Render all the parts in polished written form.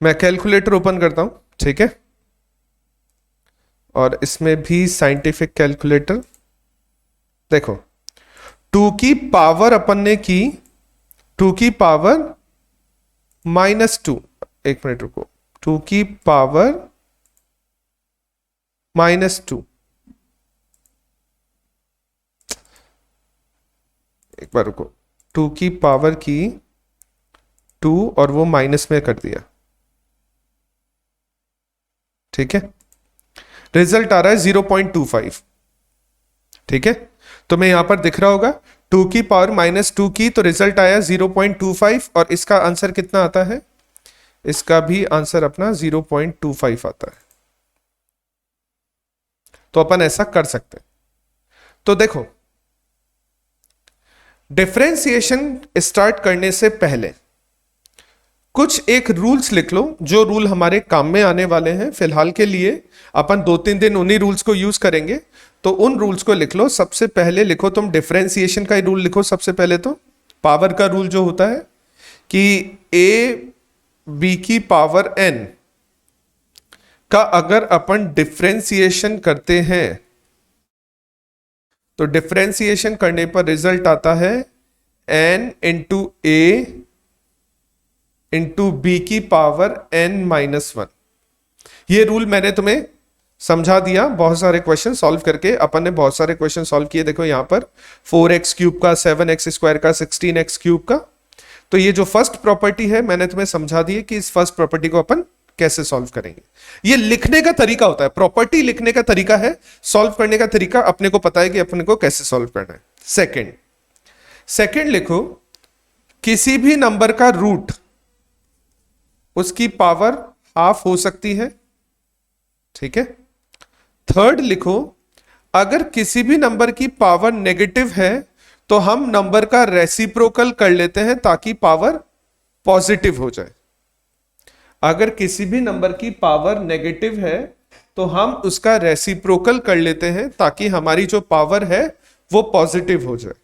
मैं calculator open करता हूं, ठीक है, और इसमें भी साइंटिफिक कैलकुलेटर। देखो, टू की पावर अपन ने की, टू की पावर -2, एक मिनट रुको, टू की पावर -2, एक बार रुको, टू की पावर की 2 और वो माइनस में कर दिया, ठीक है, रिजल्ट आ रहा है 0.25, ठीक है। तो मैं यहां पर दिख रहा होगा 2 की पावर -2 की, तो रिजल्ट आया 0.25, और इसका आंसर कितना आता है, इसका भी आंसर अपना 0.25 आता है। तो अपन ऐसा कर सकते हैं। तो देखो, डिफरेंशिएशन स्टार्ट करने से पहले कुछ एक रूल्स लिख लो, जो रूल हमारे काम में आने वाले हैं। फिलहाल के लिए अपन 2-3 दिन उन्हीं रूल्स को यूज करेंगे, तो उन रूल्स को लिख लो। सबसे पहले लिखो तुम डिफरेंशिएशन का ही रूल लिखो। सबसे पहले तो पावर का रूल जो होता है कि ए बी की पावर एन का अगर अपन डिफरेंशिएशन करते हैं तो डिफरेंशिएशन करने पर रिजल्ट आता है एन इंटू ए इंटू बी की पावर n-1। ये रूल मैंने तुम्हें समझा दिया बहुत सारे क्वेश्चन सॉल्व करके। अपन ने बहुत सारे क्वेश्चन सॉल्व किए। देखो यहां पर 4x क्यूब का, 7x स्क्वायर का, 16x क्यूब का। तो ये जो फर्स्ट प्रॉपर्टी है मैंने तुम्हें समझा दी है कि इस फर्स्ट प्रॉपर्टी को अपन कैसे सॉल्व करेंगे। ये लिखने का तरीका होता है, प्रॉपर्टी लिखने का तरीका है, सॉल्व करने का तरीका अपने को पता है कि अपने को कैसे सॉल्व करना है। सेकंड लिखो, किसी भी नंबर का रूट उसकी पावर हाफ हो सकती है, ठीक है। थर्ड लिखो, अगर किसी भी नंबर की पावर नेगेटिव है तो हम नंबर का रेसिप्रोकल कर लेते हैं ताकि पावर पॉजिटिव हो जाए। अगर किसी भी नंबर की पावर नेगेटिव है तो हम उसका रेसिप्रोकल कर लेते हैं ताकि हमारी जो पावर है वो पॉजिटिव हो जाए।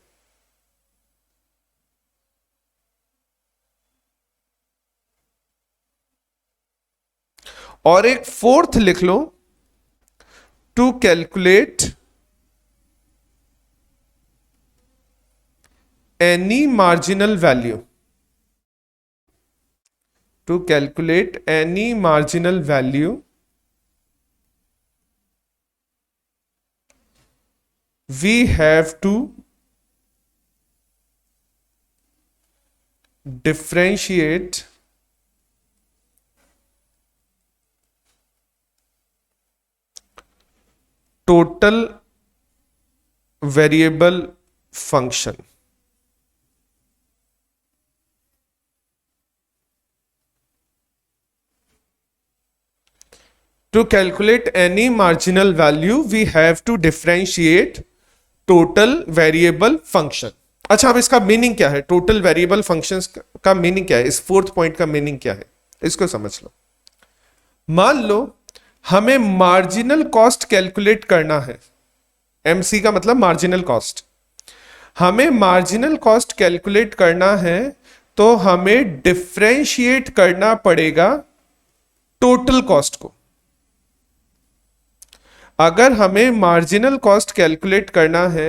और एक फोर्थ लिख लो, to calculate any marginal value, to calculate any marginal value we have to differentiate total variable function। To calculate any marginal value we have to differentiate total variable function। अच्छा, अब इसका meaning क्या है, total variable functions का meaning क्या है, इस fourth point का मीनिंग क्या है, इसको समझ लो। मान लो हमें मार्जिनल कॉस्ट कैलकुलेट करना है, एमसी का मतलब मार्जिनल कॉस्ट। हमें मार्जिनल कॉस्ट कैलकुलेट करना है तो हमें डिफरेंशिएट करना पड़ेगा टोटल कॉस्ट को। अगर हमें मार्जिनल कॉस्ट कैलकुलेट करना है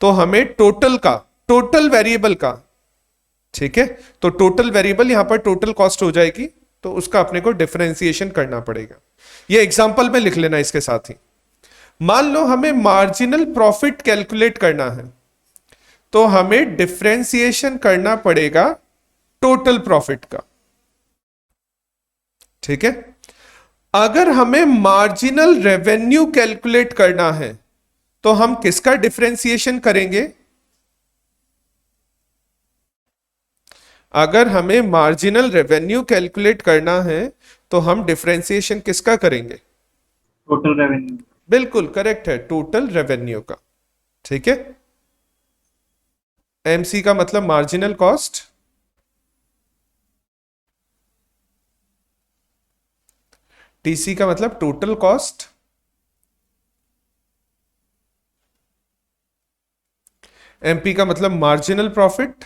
तो हमें टोटल का, टोटल वेरिएबल का, ठीक है, तो टोटल वेरिएबल यहां पर टोटल कॉस्ट हो जाएगी, तो उसका अपने को डिफरेंशिएशन करना पड़ेगा। ये एग्जांपल में लिख लेना इसके साथ ही। मान लो हमें मार्जिनल प्रॉफिट कैलकुलेट करना है तो हमें डिफरेंशिएशन करना पड़ेगा टोटल प्रॉफिट का, ठीक है। अगर हमें मार्जिनल रेवेन्यू कैलकुलेट करना है तो हम किसका डिफरेंशिएशन करेंगे? अगर हमें मार्जिनल रेवेन्यू कैलकुलेट करना है तो हम डिफरेंशिएशन किसका करेंगे? Total revenue. बिल्कुल करेक्ट है, टोटल रेवेन्यू का, ठीक है। एमसी का मतलब मार्जिनल कॉस्ट, टीसी का मतलब टोटल कॉस्ट, एमपी का मतलब मार्जिनल प्रॉफिट,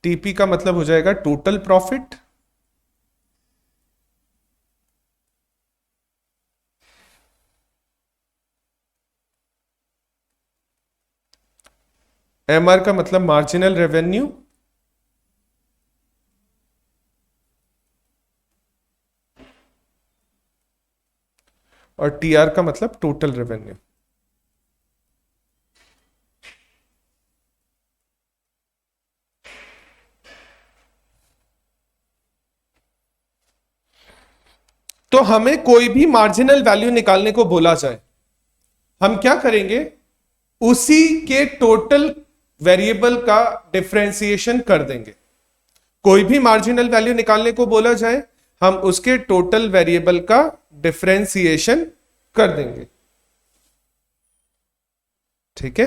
टीपी का मतलब हो जाएगा टोटल प्रॉफिट, एमआर का मतलब मार्जिनल रेवेन्यू, और टीआर का मतलब टोटल रेवेन्यू। तो हमें कोई भी मार्जिनल वैल्यू निकालने को बोला जाए, हम क्या करेंगे, उसी के टोटल वेरिएबल का डिफरेंशिएशन कर देंगे। कोई भी मार्जिनल वैल्यू निकालने को बोला जाए, हम उसके टोटल वेरिएबल का डिफरेंशिएशन कर देंगे। ठीक है।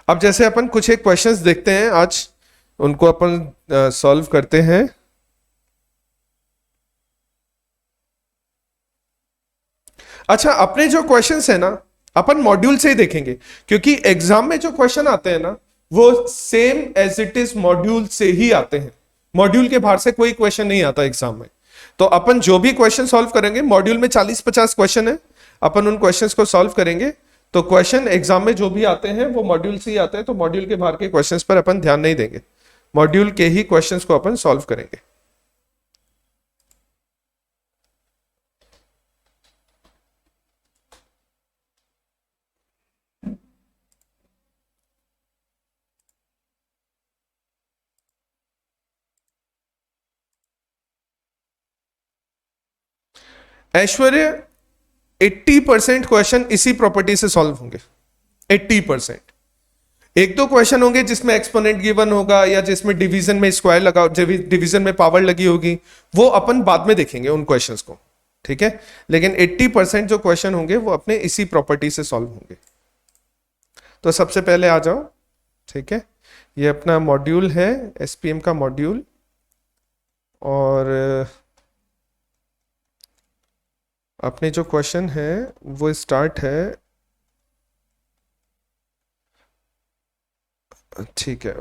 अब जैसे अपन कुछ एक क्वेश्चंस देखते हैं आज, उनको अपन सॉल्व करते हैं। अच्छा, अपने जो क्वेश्चंस है ना, अपन मॉड्यूल से ही देखेंगे, क्योंकि एग्जाम में जो क्वेश्चन आते हैं ना, वो same as it is module से ही आते हैं। मॉड्यूल के बाहर से कोई क्वेश्चन नहीं आता एग्जाम में। तो अपन जो भी क्वेश्चन सॉल्व करेंगे, मॉड्यूल में 40-50 क्वेश्चन है, अपन उन क्वेश्चंस को सॉल्व करेंगे। तो क्वेश्चन एग्जाम में जो भी आते हैं वो मॉड्यूल से ही आते हैं, तो मॉड्यूल के बाहर के क्वेश्चंस पर अपन ध्यान नहीं देंगे, मॉड्यूल के ही क्वेश्चंस को अपन सॉल्व करेंगे। ऐश्वर्य, 80% क्वेश्चन इसी प्रॉपर्टी से सॉल्व होंगे। 80%। एक दो क्वेश्चन होंगे जिसमें एक्सपोनेंट गिवन होगा, या जिसमें डिवीजन में स्क्वायर लगा, डिवीजन में पावर लगी होगी, वो अपन बाद में देखेंगे उन क्वेश्चंस को। ठीक है। लेकिन 80% जो क्वेश्चन होंगे वो अपने इसी प्रॉपर्टी से सॉल्व होंगे। तो सबसे पहले आ जाओ। ठीक है। ये अपना मॉड्यूल है, एसपीएम का मॉड्यूल, और अपने जो क्वेश्चन है वो स्टार्ट है, ठीक है,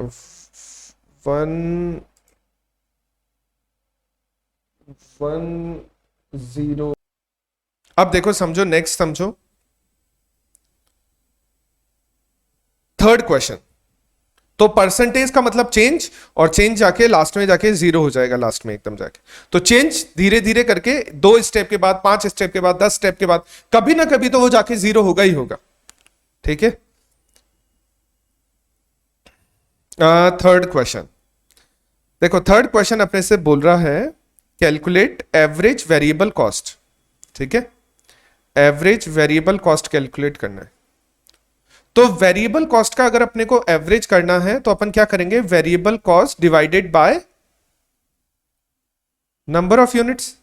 110। अब देखो, समझो, नेक्स्ट समझो। थर्ड क्वेश्चन, तो परसेंटेज का मतलब चेंज, और चेंज जाके लास्ट में जाके 0 हो जाएगा, लास्ट में एकदम जाके। तो चेंज धीरे धीरे करके 2 स्टेप के बाद, 5 स्टेप के बाद, 10 स्टेप के बाद, कभी ना कभी तो वो जाके 0 होगा ही होगा। ठीक है। थर्ड क्वेश्चन देखो, थर्ड क्वेश्चन अपने से बोल रहा है कैलकुलेट एवरेज वेरिएबल कॉस्ट। ठीक है। एवरेज वेरिएबल कॉस्ट कैलकुलेट करना है। तो वेरिएबल कॉस्ट का अगर अपने को एवरेज करना है तो अपन क्या करेंगे, variable cost divided by number of units.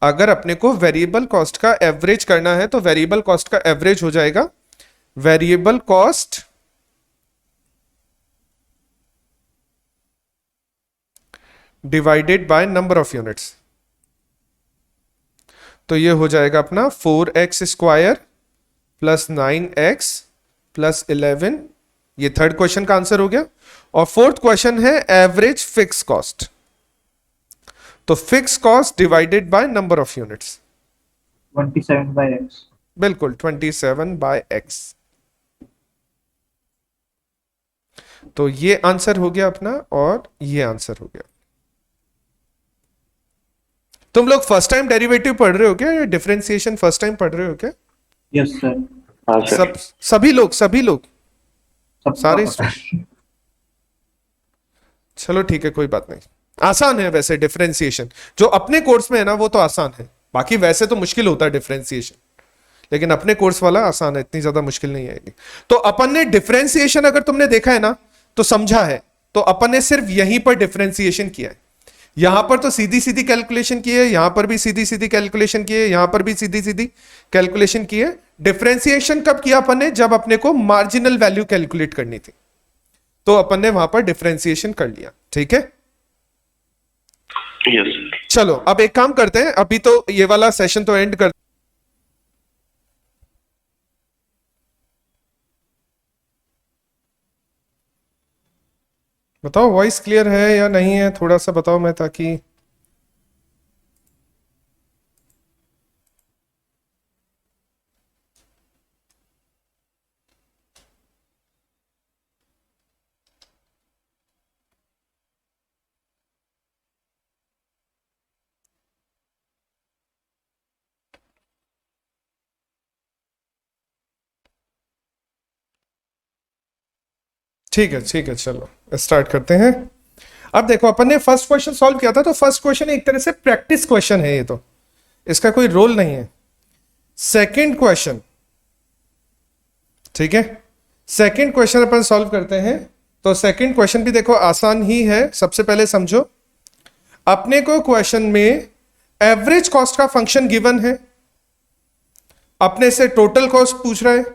अगर अपने को वेरिएबल कॉस्ट का एवरेज करना है तो वेरिएबल कॉस्ट का एवरेज हो जाएगा variable cost divided by number of units. तो ये हो जाएगा अपना 4x square plus 9x plus 11। ये थर्ड क्वेश्चन का आंसर हो गया। और फोर्थ क्वेश्चन है एवरेज फिक्स कॉस्ट। तो fix cost divided by number of units, 27/x। बिल्कुल 27/x। तो ये आंसर हो गया अपना, और ये आंसर हो गया। तुम लोग फर्स्ट टाइम डेरिवेटिव पढ़ रहे हो क्या, या डिफरेंशिएशन फर्स्ट टाइम पढ़ रहे हो क्या? Yes sir. हाँ सर। सभी लोग सारे चलो ठीक है, कोई बात नहीं। आसान है वैसे डिफरेंशिएशन, जो अपने कोर्स में है ना वो तो आसान है। बाकी वैसे तो मुश्किल होता है डिफरेंशिएशन, लेकिन अपने कोर्स वाला आसान है, इतनी ज्यादा मुश्किल नहीं आएगी। तो अपन ने डिफरेंशिएशन अगर तुमने देखा है ना तो समझा है, तो अपन ने सिर्फ यहीं पर डिफरेंशिएशन किया है। यहां पर तो सीधी सीधी कैलकुलेशन की है, यहां पर भी सीधी सीधी कैलकुलेशन की है, यहां पर भी सीधी सीधी कैलकुलेशन की है। डिफरेंशिएशन कब किया अपन ने, जब अपने को मार्जिनल वैल्यू कैलकुलेट करनी थी, तो अपन ने वहां पर डिफरेंशिएशन कर लिया। ठीक है। Yes sir. चलो अब एक काम करते हैं, अभी तो ये वाला सेशन तो एंड कर, बताओ वॉइस क्लियर है या नहीं है, थोड़ा सा बताओ मैं ताकि। ठीक है चलो स्टार्ट करते हैं। अब देखो अपन ने फर्स्ट क्वेश्चन सॉल्व किया था, तो फर्स्ट क्वेश्चन एक तरह से प्रैक्टिस क्वेश्चन है, ये तो इसका कोई रोल नहीं है। सेकंड क्वेश्चन, ठीक है, सेकंड क्वेश्चन अपन सॉल्व करते हैं। तो सेकंड क्वेश्चन भी देखो आसान ही है। सबसे पहले समझो, अपने को क्वेश्चन में एवरेज कॉस्ट का फंक्शन गिवन है, अपने से टोटल कॉस्ट पूछ रहा है,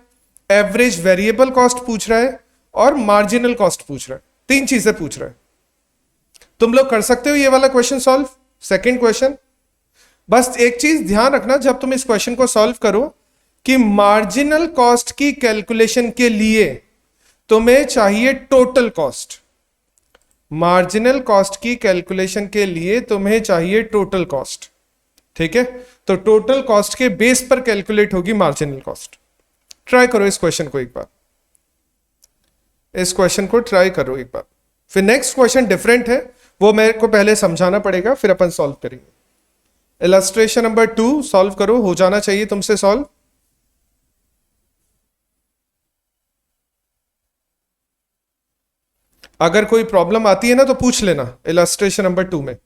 एवरेज वेरिएबल कॉस्ट पूछ रहा है और मार्जिनल कॉस्ट पूछ रहा है। तीन चीजें पूछ रहा है। तुम लोग कर सकते हो ये वाला क्वेश्चन सॉल्व, सेकंड क्वेश्चन। बस एक चीज ध्यान रखना जब तुम इस क्वेश्चन को सॉल्व करो कि मार्जिनल कॉस्ट की कैलकुलेशन के लिए तुम्हें चाहिए टोटल कॉस्ट। मार्जिनल कॉस्ट की कैलकुलेशन के लिए तुम्हें चाहिए टोटल कॉस्ट, ठीक है। तो टोटल कॉस्ट के बेस पर कैलकुलेट होगी मार्जिनल कॉस्ट। ट्राई करो इस क्वेश्चन को एक बार, इस क्वेश्चन को ट्राई करो एक बार। फिर नेक्स्ट क्वेश्चन डिफरेंट है, वो मेरे को पहले समझाना पड़ेगा, फिर अपन सॉल्व करेंगे। इलस्ट्रेशन नंबर 2 सॉल्व करो, हो जाना चाहिए तुमसे सॉल्व। अगर कोई प्रॉब्लम आती है ना तो पूछ लेना इलस्ट्रेशन नंबर 2 में।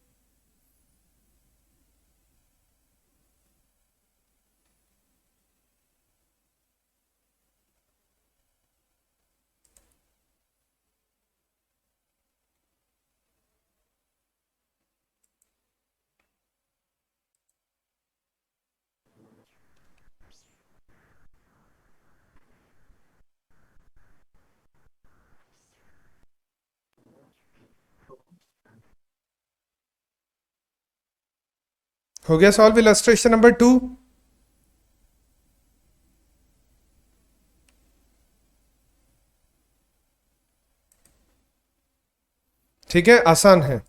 हो गया सॉल्व इलस्ट्रेशन नंबर 2? ठीक है, आसान है।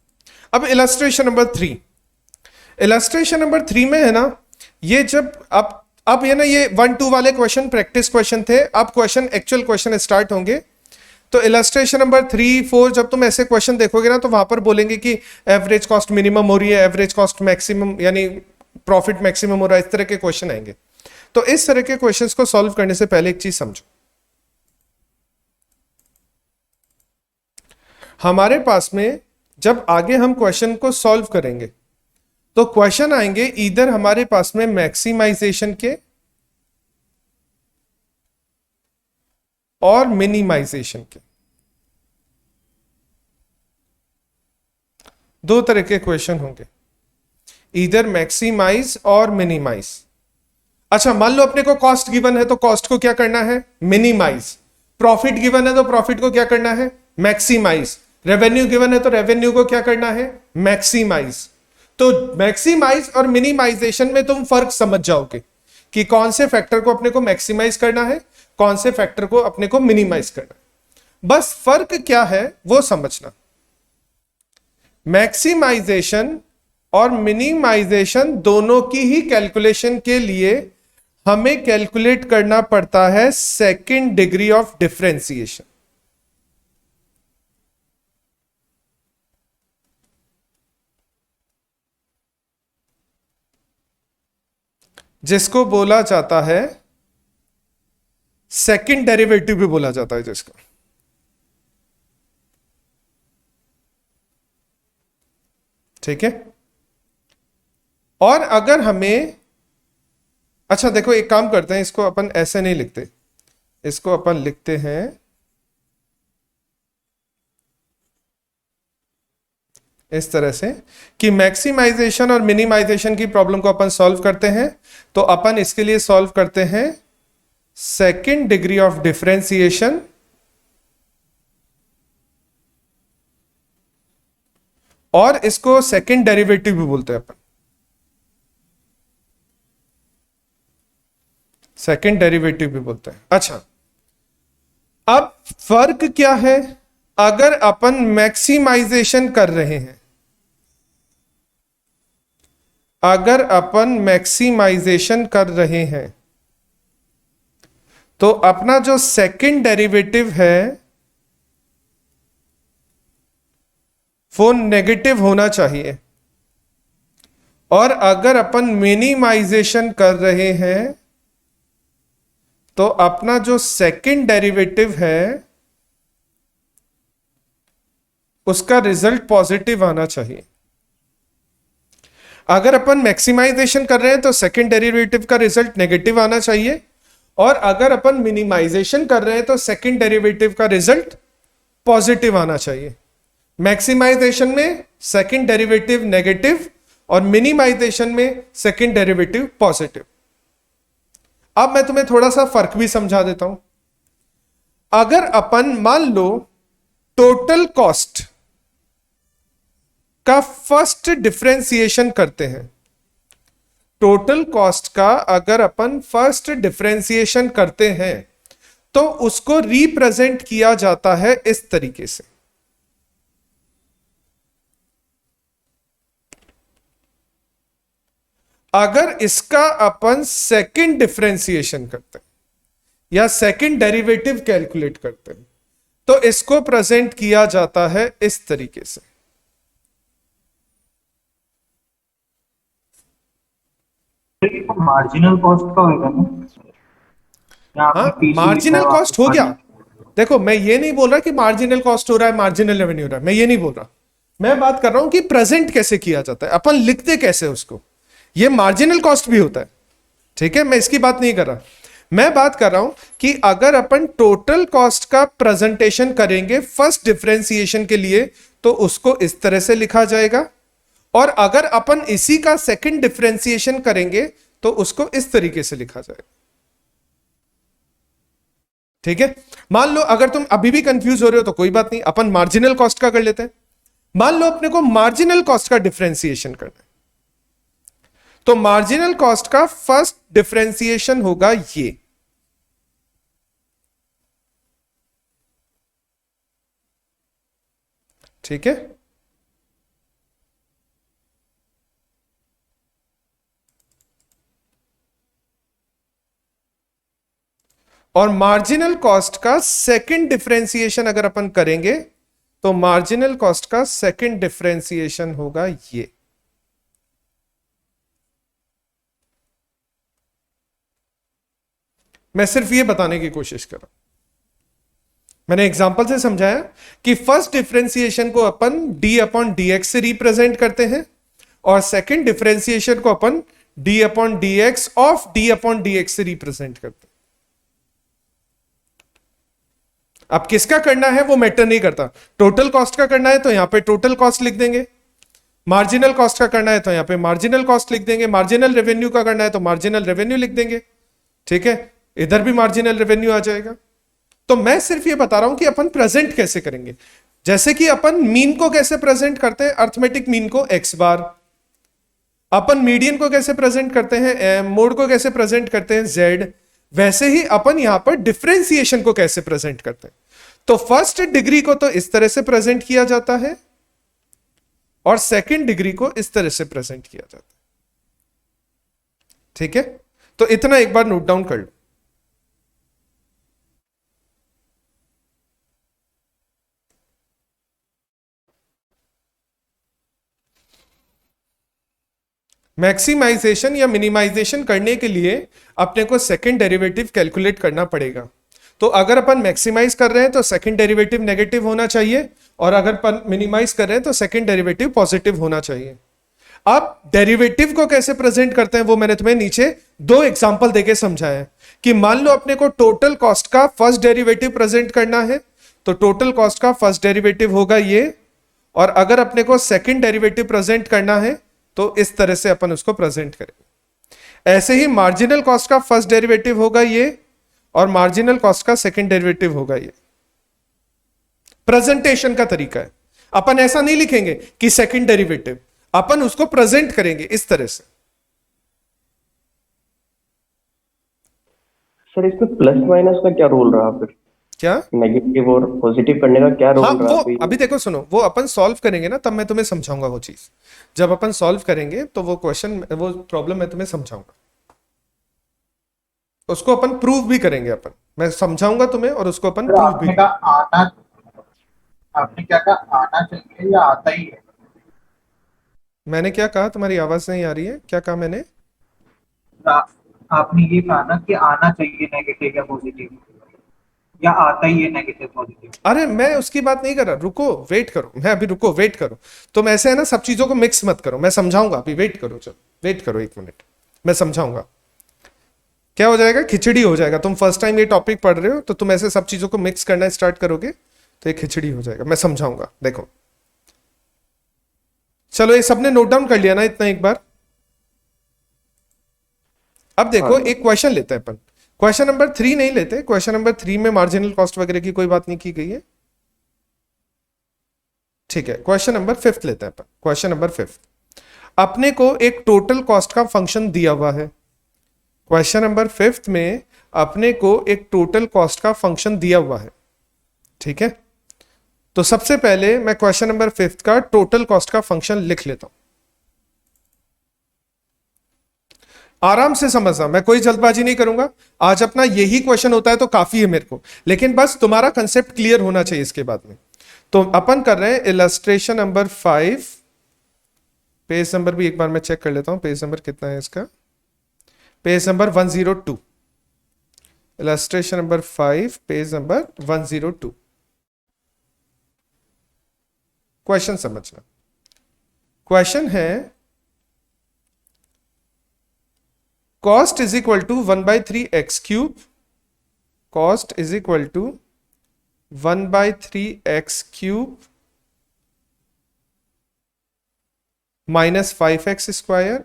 अब इलस्ट्रेशन नंबर 3, इलस्ट्रेशन नंबर 3 में है ना, ये जब अब ये ना, ये 1-2 वाले क्वेश्चन प्रैक्टिस क्वेश्चन थे, अब क्वेश्चन एक्चुअल क्वेश्चन स्टार्ट होंगे। तो इलस्ट्रेशन नंबर 3-4 जब तुम ऐसे क्वेश्चन देखोगे ना, तो वहां पर बोलेंगे कि एवरेज कॉस्ट मिनिमम हो रही है, एवरेज कॉस्ट मैक्सिमम, यानी प्रॉफिट मैक्सिमम हो रहा है, इस तरह के क्वेश्चन आएंगे। तो इस तरह के क्वेश्चंस को सॉल्व करने से पहले एक चीज समझो, हमारे पास में जब आगे हम क्वेश्चन को सॉल्व करेंगे तो क्वेश्चन आएंगे इधर हमारे पास में मैक्सिमाइजेशन के और मिनिमाइजेशन के। दो तरह के क्वेश्चन होंगे, इधर मैक्सिमाइज और मिनिमाइज। अच्छा, मान लो अपने को कॉस्ट गिवन है तो कॉस्ट को क्या करना है, मिनिमाइज। प्रॉफिट गिवन है तो प्रॉफिट को क्या करना है, मैक्सिमाइज। रेवेन्यू गिवन है तो रेवेन्यू को क्या करना है, मैक्सिमाइज। तो मैक्सिमाइज और मिनिमाइजेशन में तुम फर्क समझ जाओगे कि कौन से फैक्टर को अपने को मैक्सिमाइज करना है, कौन से फैक्टर को अपने को मिनिमाइज करना है। बस फर्क क्या है वो समझना। मैक्सिमाइजेशन और मिनिमाइजेशन दोनों की ही कैलकुलेशन के लिए हमें कैलकुलेट करना पड़ता है सेकंड डिग्री ऑफ डिफरेंशिएशन, जिसको बोला जाता है सेकंड डेरिवेटिव भी बोला जाता है जिसको, ठीक है। और अगर हमें, अच्छा देखो एक काम करते हैं, इसको अपन ऐसे नहीं लिखते, इसको अपन लिखते हैं इस तरह से कि मैक्सिमाइजेशन और मिनिमाइजेशन की प्रॉब्लम को अपन सॉल्व करते हैं। तो अपन इसके लिए सॉल्व करते हैं सेकंड डिग्री ऑफ डिफरेंशिएशन और इसको सेकंड डेरिवेटिव भी बोलते हैं अपन, सेकंड डेरिवेटिव भी बोलते हैं। अच्छा, अब फर्क क्या है, अगर अपन मैक्सिमाइजेशन कर रहे हैं, अगर अपन मैक्सिमाइजेशन कर रहे हैं तो अपना जो सेकंड डेरिवेटिव है वो नेगेटिव होना चाहिए, और अगर अपन मिनिमाइजेशन कर रहे हैं तो अपना जो सेकंड डेरिवेटिव है उसका रिजल्ट पॉजिटिव आना चाहिए। अगर अपन मैक्सिमाइजेशन कर रहे हैं तो सेकंड डेरिवेटिव का रिजल्ट नेगेटिव आना चाहिए, और अगर अपन मिनिमाइजेशन कर रहे हैं तो सेकंड डेरिवेटिव का रिजल्ट पॉजिटिव आना चाहिए। मैक्सिमाइजेशन में सेकंड डेरिवेटिव नेगेटिव और मिनिमाइजेशन में सेकंड डेरिवेटिव पॉजिटिव। अब मैं तुम्हें थोड़ा सा फर्क भी समझा देता हूं। अगर अपन मान लो टोटल कॉस्ट का फर्स्ट डिफरेंशिएशन करते हैं, टोटल कॉस्ट का अगर अपन फर्स्ट डिफरेंशिएशन करते हैं तो उसको रिप्रेजेंट किया जाता है इस तरीके से। अगर इसका अपन सेकंड डिफरेंशिएशन करते हैं या सेकंड डेरिवेटिव कैलकुलेट करते हैं तो इसको प्रेजेंट किया जाता है इस तरीके से। मार्जिनल कॉस्ट का होगा ना? हाँ, मार्जिनल कॉस्ट हो गया। देखो, मैं ये नहीं बोल रहा कि मार्जिनल कॉस्ट हो रहा है, मार्जिनल रेवेन्यू हो रहा है, मैं ये नहीं बोल रहा। मैं बात कर रहा हूं कि प्रेजेंट कैसे किया जाता है, अपन लिखते कैसे उसको। ये मार्जिनल कॉस्ट भी होता है, ठीक है, मैं इसकी बात नहीं कर रहा। मैं बात कर रहा हूं कि अगर अपन टोटल कॉस्ट का प्रेजेंटेशन करेंगे फर्स्ट डिफरेंशिएशन के लिए तो उसको इस तरह से लिखा जाएगा, और अगर अपन इसी का सेकंड डिफरेंशिएशन करेंगे तो उसको इस तरीके से लिखा जाएगा। ठीक है, मान लो अगर तुम अभी भी कंफ्यूज हो रहे हो तो कोई बात नहीं, अपन मार्जिनल कॉस्ट का कर लेते हैं। मान लो अपने को मार्जिनल कॉस्ट का डिफरेंशिएशन करना है, तो मार्जिनल कॉस्ट का फर्स्ट डिफरेंशिएशन होगा ये। ठीक है, और मार्जिनल कॉस्ट का सेकंड डिफरेंशिएशन अगर अपन करेंगे तो मार्जिनल कॉस्ट का सेकंड डिफरेंशिएशन होगा ये। मैं सिर्फ ये बताने की कोशिश कर रहा हूं, मैंने एग्जांपल से समझाया कि फर्स्ट डिफरेंशिएशन को अपन डी अपॉन डी एक्स से रिप्रेजेंट करते हैं और सेकंड डिफरेंशिएशन को अपन d upon D x of d upon D x से रिप्रेजेंट करते हैं। अब किसका करना है वो मैटर नहीं करता। टोटल कॉस्ट का करना है तो यहां पे टोटल कॉस्ट लिख देंगे, मार्जिनल कॉस्ट का करना है तो यहां पे मार्जिनल कॉस्ट लिख देंगे, मार्जिनल रेवेन्यू का करना है तो मार्जिनल रेवेन्यू लिख देंगे। ठीक है, इधर भी मार्जिनल रेवेन्यू आ जाएगा। तो मैं सिर्फ ये बता रहा हूं कि अपन प्रेजेंट कैसे करेंगे। जैसे कि अपन मीन को कैसे प्रेजेंट करते हैं, अर्थमेटिक मीन को एक्स बार, अपन मीडियन को कैसे प्रेजेंट करते हैं, मोड को कैसे प्रेजेंट करते हैं जेड, वैसे ही अपन यहां पर डिफरेंशिएशन को कैसे प्रेजेंट करते हैं। तो फर्स्ट डिग्री को तो इस तरह से प्रेजेंट किया जाता है और सेकंड डिग्री को इस तरह से प्रेजेंट किया जाता है। ठीक है, तो इतना एक बार नोट डाउन कर लो। मैक्सिमाइजेशन या मिनिमाइजेशन करने के लिए अपने को सेकंड डेरिवेटिव कैलकुलेट करना पड़ेगा। तो अगर अपन मैक्सिमाइज कर रहे हैं तो सेकंड डेरिवेटिव नेगेटिव होना चाहिए, और अगर अपन मिनिमाइज कर रहे हैं तो सेकंड डेरिवेटिव पॉजिटिव होना चाहिए। अब डेरिवेटिव को कैसे प्रेजेंट करते हैं वो मैंने तुम्हें नीचे दो एग्जांपल देके समझाया कि मान लो अपने को टोटल कॉस्ट का फर्स्ट डेरिवेटिव प्रेजेंट करना है तो टोटल कॉस्ट का फर्स्ट डेरिवेटिव होगा ये, और अगर अपने को सेकंड डेरिवेटिव प्रेजेंट करना है तो इस तरह से अपन उसको प्रेजेंट करेंगे। ऐसे ही मार्जिनल कॉस्ट का फर्स्ट डेरिवेटिव होगा ये और मार्जिनल कॉस्ट का सेकंड डेरिवेटिव होगा ये। प्रेजेंटेशन का तरीका है, अपन ऐसा नहीं लिखेंगे कि सेकंड डेरिवेटिव, अपन उसको प्रेजेंट करेंगे इस तरह से। सर इसमें प्लस माइनस का क्या रोल रहा फिर? क्या? नेगेटिव और पॉजिटिव करने का क्या हाँ रोल रहा वो कोई? अभी देखो सुनो, वो अपन सॉल्व करेंगे ना तब मैं तुम्हें समझाऊंगा वो चीज। जब अपन सॉल्व करेंगे तो वो क्वेश्चन वो प्रॉब्लम मैं तुम्हें समझाऊंगा, उसको अपन प्रूव भी करेंगे अपन। मैं समझाऊंगा तुम्हें और उसको अपन सर प्रूव भी आपने करेंगे। कहा आना, आपने क्या कहा, आना चाहिए या आता ही है? मैंने क्या कहा? तुम्हारी आवाज नहीं आ रही है, क्या कहा मैंने? आ, आपने ये कहा ना कि आना चाहिए नेगेटिव या पॉजिटिव, या आता ही है नेगेटिव पॉजिटिव? अरे मैं उसकी बात नहीं कर रहा, रुको वेट करो, मैं अभी रुको वेट करो। तुम ऐसे है ना सब चीजों को मिक्स मत करो, मैं समझाऊंगा अभी, वेट करो, चलो वेट करो 1 मिनट, मैं समझाऊंगा। क्या हो जाएगा? खिचड़ी हो जाएगा। तुम फर्स्ट टाइम ये टॉपिक पढ़ रहे हो तो तुम ऐसे सब चीजों को मिक्स करना स्टार्ट करोगे तो ये खिचड़ी हो जाएगा। मैं समझाऊंगा, देखो। चलो ये सबने नोट डाउन कर लिया ना इतना एक बार? अब हाँ देखो सर। एक क्वेश्चन लेते हैं अपन। क्वेश्चन नंबर 3 नहीं लेते, क्वेश्चन नंबर 3 में मार्जिनल कॉस्ट वगैरह की कोई बात नहीं की गई है, ठीक है। क्वेश्चन नंबर 5 लेते हैं अपन। क्वेश्चन नंबर 5, अपने को एक टोटल कॉस्ट का फंक्शन दिया हुआ है। क्वेश्चन नंबर 5 में अपने को एक टोटल कॉस्ट का फंक्शन दिया हुआ है, ठीक है। तो सबसे पहले मैं क्वेश्चन नंबर 5 का टोटल कॉस्ट का फंक्शन लिख लेता हूं। आराम से समझना, मैं कोई जल्दबाजी नहीं करूंगा। आज अपना यही क्वेश्चन होता है तो काफी है मेरे को, लेकिन बस तुम्हारा कंसेप्ट क्लियर होना चाहिए इसके बाद में। तो अपन कर रहे हैं इलस्ट्रेशन नंबर 5। पेज नंबर भी एक बार मैं चेक कर लेता हूं, पेज नंबर कितना है इसका? Page number 102। Illustration number 5 page number 102। Question समझना। क्वेश्चन है cost is equal to 1/3 x³ cost is equal to 1/3 x³ minus 5x²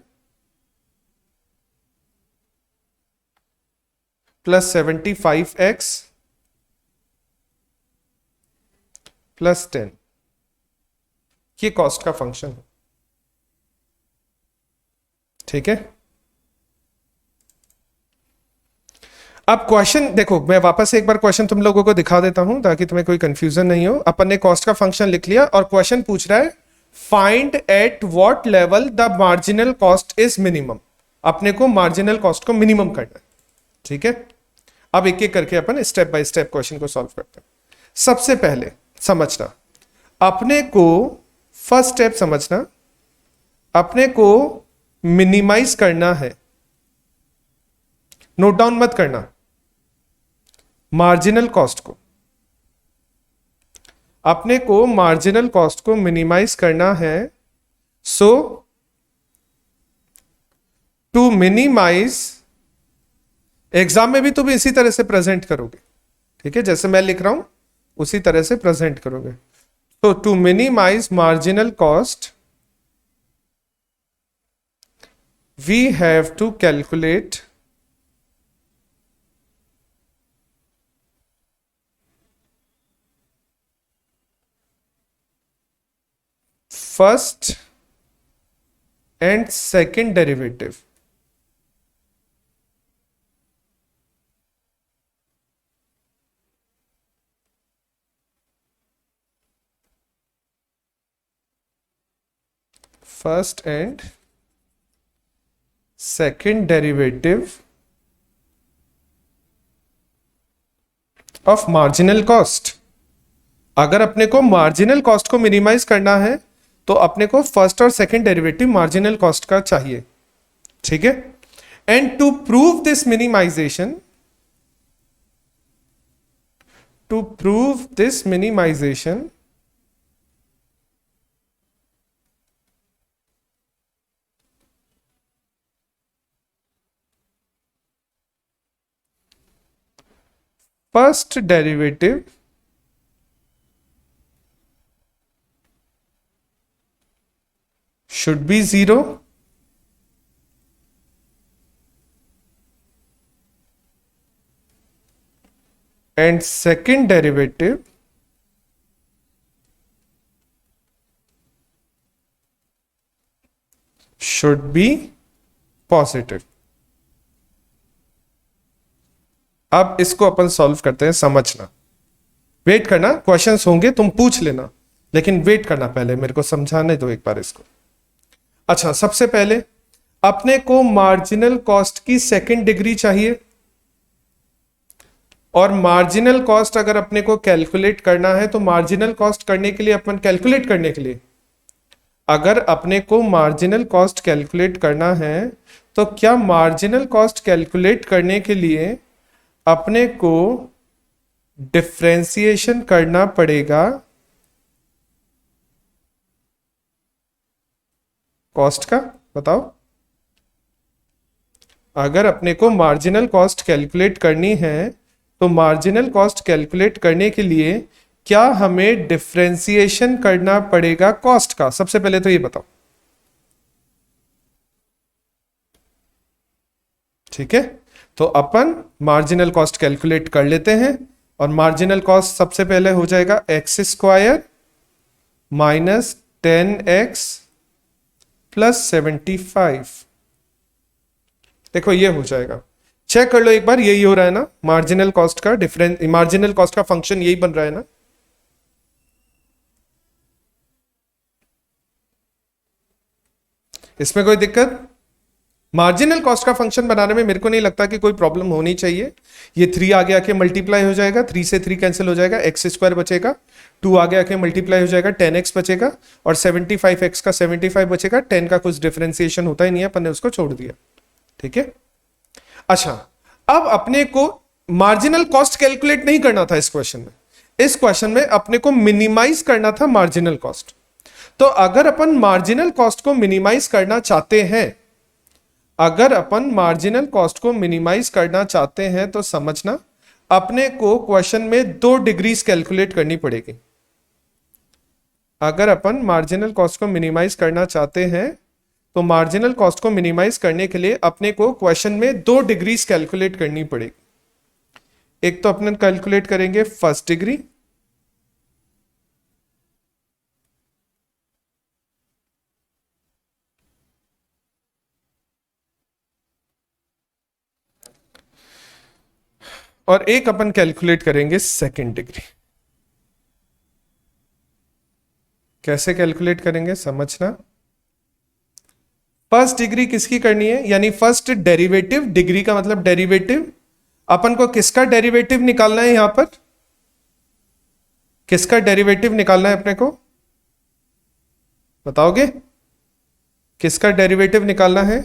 plus 75x plus 10। ये कॉस्ट का फंक्शन है, ठीक है। अब क्वेश्चन देखो, मैं वापस एक बार क्वेश्चन तुम लोगों को दिखा देता हूं ताकि तुम्हें कोई कंफ्यूजन नहीं हो। अपन ने कॉस्ट का फंक्शन लिख लिया और क्वेश्चन पूछ रहा है find at what level the marginal cost is minimum. अपने को मार्जिनल कॉस्ट को मिनिमम करना है, ठीक है। अब एक एक करके अपन स्टेप बाय स्टेप क्वेश्चन को सॉल्व करते हैं। सबसे पहले समझना, अपने को फर्स्ट स्टेप समझना, अपने को मिनिमाइज करना है। नोट डाउन मत करना, मार्जिनल कॉस्ट को, अपने को मार्जिनल कॉस्ट को मिनिमाइज करना है। सो टू मिनिमाइज, एग्जाम में भी तुम इसी तरह से प्रेजेंट करोगे, ठीक है, जैसे मैं लिख रहा हूं उसी तरह से प्रेजेंट करोगे। तो to minimise marginal cost we have to calculate first and second derivative first and second derivative of marginal cost। अगर अपने को मार्जिनल कॉस्ट को मिनिमाइज करना है तो अपने को फर्स्ट और सेकंड डेरिवेटिव मार्जिनल कॉस्ट का चाहिए, ठीक है। And to prove this minimisation, to prove this minimisation first derivative should be 0 and second derivative should be positive। अब इसको अपन सॉल्व करते हैं, समझना। वेट करना, क्वेश्चंस होंगे, तुम पूछ लेना, लेकिन वेट करना, पहले मेरे को समझाने दो एक बार इसको। अच्छा, सबसे पहले अपने को मार्जिनल कॉस्ट की सेकंड डिग्री चाहिए, और मार्जिनल कॉस्ट अगर अपने को कैलकुलेट करना है तो मार्जिनल कॉस्ट करने के लिए अपन कैलकुलेट करने के लिए अगर अपने को मार्जिनल कॉस्ट कैलकुलेट करना है तो क्या मार्जिनल कॉस्ट कैलकुलेट करने के लिए अपने को डिफरेंशिएशन करना पड़ेगा कॉस्ट का? बताओ। अगर अपने को मार्जिनल कॉस्ट कैलकुलेट करनी है तो मार्जिनल कॉस्ट कैलकुलेट करने के लिए क्या हमें डिफरेंशिएशन करना पड़ेगा कॉस्ट का? सबसे पहले तो ये बताओ, ठीक है? तो अपन मार्जिनल कॉस्ट कैलकुलेट कर लेते हैं, और मार्जिनल कॉस्ट सबसे पहले हो जाएगा x square minus 10x plus 75। देखो ये हो जाएगा, चेक कर लो एक बार, यही हो रहा है ना मार्जिनल कॉस्ट का डिफरेंस, मार्जिनल कॉस्ट का फंक्शन यही बन रहा है ना? इसमें कोई दिक्कत? मार्जिनल कॉस्ट का फंक्शन बनाने में मेरे को नहीं लगता कि कोई प्रॉब्लम होनी चाहिए। ये 3 आगे आके मल्टीप्लाई हो जाएगा, 3 से 3 कैंसिल हो जाएगा, एक्स स्क्वायर बचेगा, 2 आगे आके मल्टीप्लाई हो जाएगा, 10x बचेगा, और 75x का 75 बचेगा। 10 का कुछ डिफरेंशिएशन होता ही नहीं है, अपन ने उसको छोड़ दिया, ठीक है? अच्छा, अब अपने को मार्जिनल कॉस्ट कैलकुलेट नहीं करना था इस क्वेश्चन में। इस क्वेश्चन में अपने को मिनिमाइज करना था मार्जिनल कॉस्ट। तो अगर अपन मार्जिनल कॉस्ट को मिनिमाइज करना चाहते हैं, अगर अपन मार्जिनल कॉस्ट को मिनिमाइज करना चाहते हैं तो समझना अपने को क्वेश्चन में 2 डिग्रीज कैलकुलेट करनी पड़ेगी। अगर अपन मार्जिनल कॉस्ट को मिनिमाइज करना चाहते हैं तो मार्जिनल कॉस्ट को मिनिमाइज करने के लिए अपने को क्वेश्चन में 2 डिग्रीज कैलकुलेट करनी पड़ेगी। एक तो अपन कैलकुलेट करेंगे फर्स्ट डिग्री, और एक अपन कैलकुलेट करेंगे सेकंड डिग्री। कैसे कैलकुलेट करेंगे समझना। फर्स्ट डिग्री किसकी करनी है, यानी फर्स्ट डेरिवेटिव, डिग्री का मतलब डेरिवेटिव। अपन को किसका डेरिवेटिव निकालना है? यहां पर किसका डेरिवेटिव निकालना है अपने को? बताओगे किसका डेरिवेटिव निकालना है?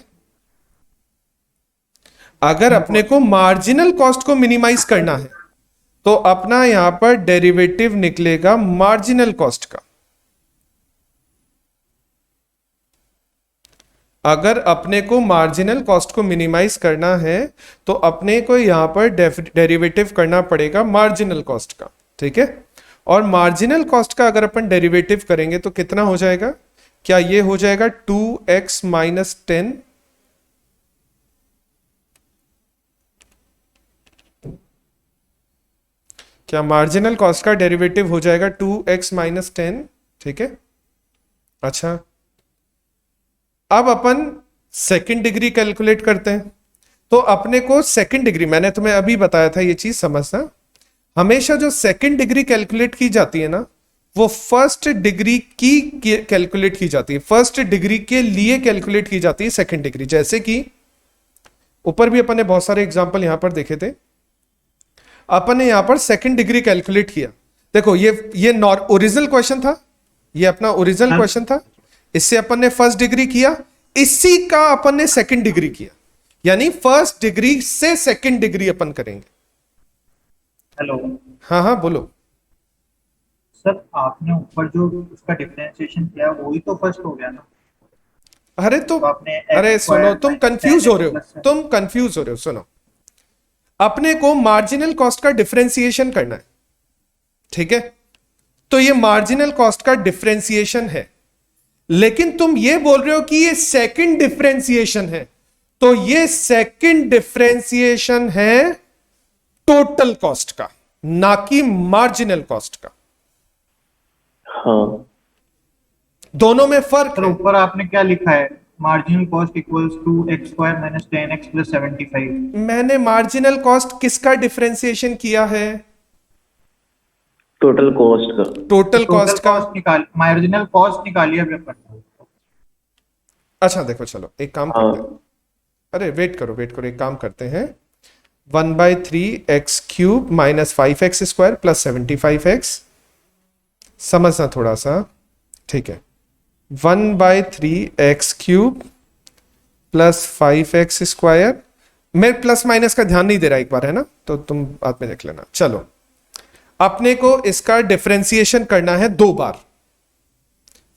अगर अपने को मार्जिनल कॉस्ट को मिनिमाइज करना है तो अपना यहां पर डेरिवेटिव निकलेगा मार्जिनल कॉस्ट का। अगर अपने को मार्जिनल कॉस्ट को मिनिमाइज करना है तो अपने को यहां पर डेरिवेटिव करना पड़ेगा मार्जिनल कॉस्ट का, ठीक है? और मार्जिनल कॉस्ट का अगर अपन डेरिवेटिव करेंगे तो कितना हो जाएगा? क्या ये हो जाएगा 2x माइनस 10, क्या मार्जिनल कॉस्ट का डेरिवेटिव हो जाएगा 2x माइनस 10, ठीक है? अच्छा, अब अपन सेकंड डिग्री कैलकुलेट करते हैं। तो अपने को सेकंड डिग्री, मैंने तुम्हें अभी बताया था ये चीज समझना, हमेशा जो सेकंड डिग्री कैलकुलेट की जाती है ना वो फर्स्ट डिग्री की कैलकुलेट की जाती है, फर्स्ट डिग्री के लिए कैलकुलेट की जाती है सेकंड डिग्री। जैसे कि ऊपर भी अपन ने बहुत सारे एग्जांपल यहां पर देखे थे, अपन ने यहां पर सेकंड डिग्री कैलकुलेट किया। देखो ये ओरिजिनल क्वेश्चन था, ये अपना ओरिजिनल क्वेश्चन था, इससे अपन ने फर्स्ट डिग्री किया, इसी का अपन ने सेकंड डिग्री किया, यानी फर्स्ट डिग्री से सेकंड डिग्री अपन करेंगे। हेलो हाँ हाँ बोलो। सर, आपने ऊपर जो उसका डिफरेंशिएशन किया वही तो फर्स्ट हो गया ना? अरे तो आपने अरे सुनो, तुम कंफ्यूज हो रहे हो, प्लस तुम कंफ्यूज हो रहे हो। सुनो, अपने को मार्जिनल कॉस्ट का डिफरेंशिएशन करना है, ठीक है? तो ये मार्जिनल कॉस्ट का डिफरेंशिएशन है, लेकिन तुम ये बोल रहे हो कि ये सेकंड डिफरेंशिएशन है, तो ये सेकंड डिफरेंशिएशन है टोटल कॉस्ट का, ना कि मार्जिनल कॉस्ट का। हाँ, दोनों में फर्क है। ऊपर आपने क्या लिखा है? Marginal cost equals to x square minus 10x plus 75। मैंने मार्जिनल कॉस्ट किसका डिफरेंशिएशन किया है? टोटल कॉस्ट का। टोटल कॉस्ट का। निकाल, मार्जिनल कॉस्ट निकालिए अभी अपन। अच्छा देखो, चलो एक काम हाँ। करते हैं, अरे वेट करो, एक काम करते हैं, 1/3 x³ minus 5x² plus 75x, समझना थोड़ा सा, ठीक है। 1/3 x³ प्लस 5x², मैं प्लस माइनस का ध्यान नहीं दे रहा एक बार, है ना, तो तुम बाद में देख लेना। चलो, अपने को इसका डिफरेंशिएशन करना है 2 बार,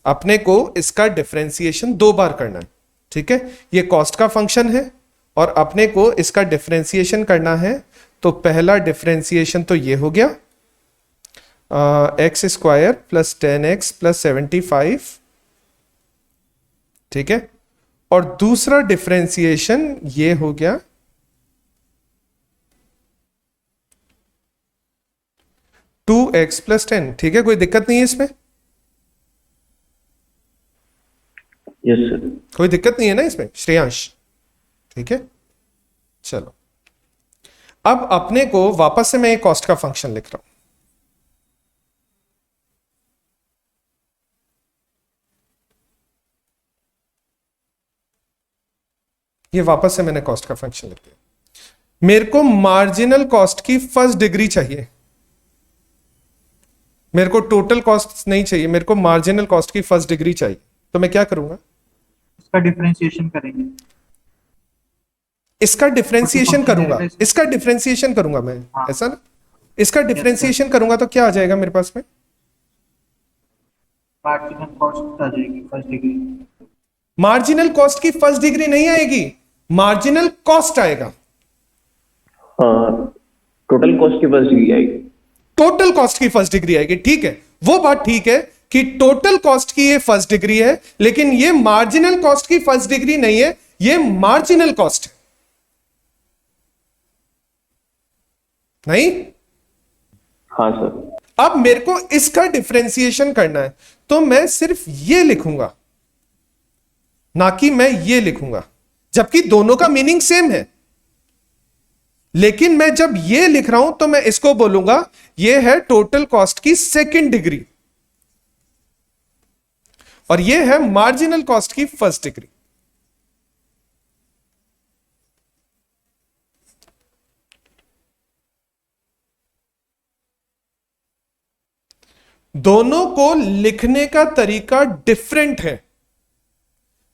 अपने को इसका डिफरेंशिएशन 2 बार करना है, ठीक है। ये कॉस्ट का फंक्शन है और अपने को इसका डिफरेंशिएशन करना है, तो पहला डिफरेंशिएशन तो ये हो गया, x² प्लस 10x प्लस 75, ठीक है। और दूसरा डिफरेंशिएशन ये हो गया 2x प्लस 10, ठीक है, कोई दिक्कत नहीं है इसमें, यस सर। कोई दिक्कत नहीं है ना इसमें श्रेयांश, ठीक है। चलो, अब अपने को वापस से मैं एक कॉस्ट का फंक्शन लिख रहा हूं, ये वापस से मैंने कॉस्ट का फंक्शन लिख दिया। मेरे को मार्जिनल कॉस्ट की फर्स्ट डिग्री चाहिए, मेरे को टोटल कॉस्ट नहीं चाहिए, मेरे को मार्जिनल कॉस्ट की फर्स्ट डिग्री चाहिए, तो मैं क्या करूंगा, इसका डिफरेंशिएशन करेंगे। इसका डिफरेंशिएशन करूंगा, है इसका डिफरेंशिएशन करूंगा मैं, हाँ। ऐसा ना, इसका डिफरेंशिएशन करूंगा तो क्या आ जाएगा मेरे पास में, मार्जिनल कॉस्ट आ जाएगी फर्स्ट डिग्री। मार्जिनल कॉस्ट की फर्स्ट डिग्री नहीं आएगी, मार्जिनल कॉस्ट आएगा, हाँ, टोटल कॉस्ट की फर्स्ट डिग्री आएगी। टोटल कॉस्ट की फर्स्ट डिग्री आएगी, ठीक है। वो बात ठीक है कि टोटल कॉस्ट की ये फर्स्ट डिग्री है, लेकिन ये मार्जिनल कॉस्ट की फर्स्ट डिग्री नहीं है, ये मार्जिनल कॉस्ट है, नहीं। हाँ सर। अब मेरे को इसका डिफरेंशिएशन करना है, तो मैं सिर्फ ये लिखूंगा, ना कि मैं ये लिखूंगा, जबकि दोनों का मीनिंग सेम है, लेकिन मैं जब ये लिख रहा हूं तो मैं इसको बोलूंगा ये है टोटल कॉस्ट की सेकंड डिग्री, और ये है मार्जिनल कॉस्ट की फर्स्ट डिग्री। दोनों को लिखने का तरीका डिफरेंट है,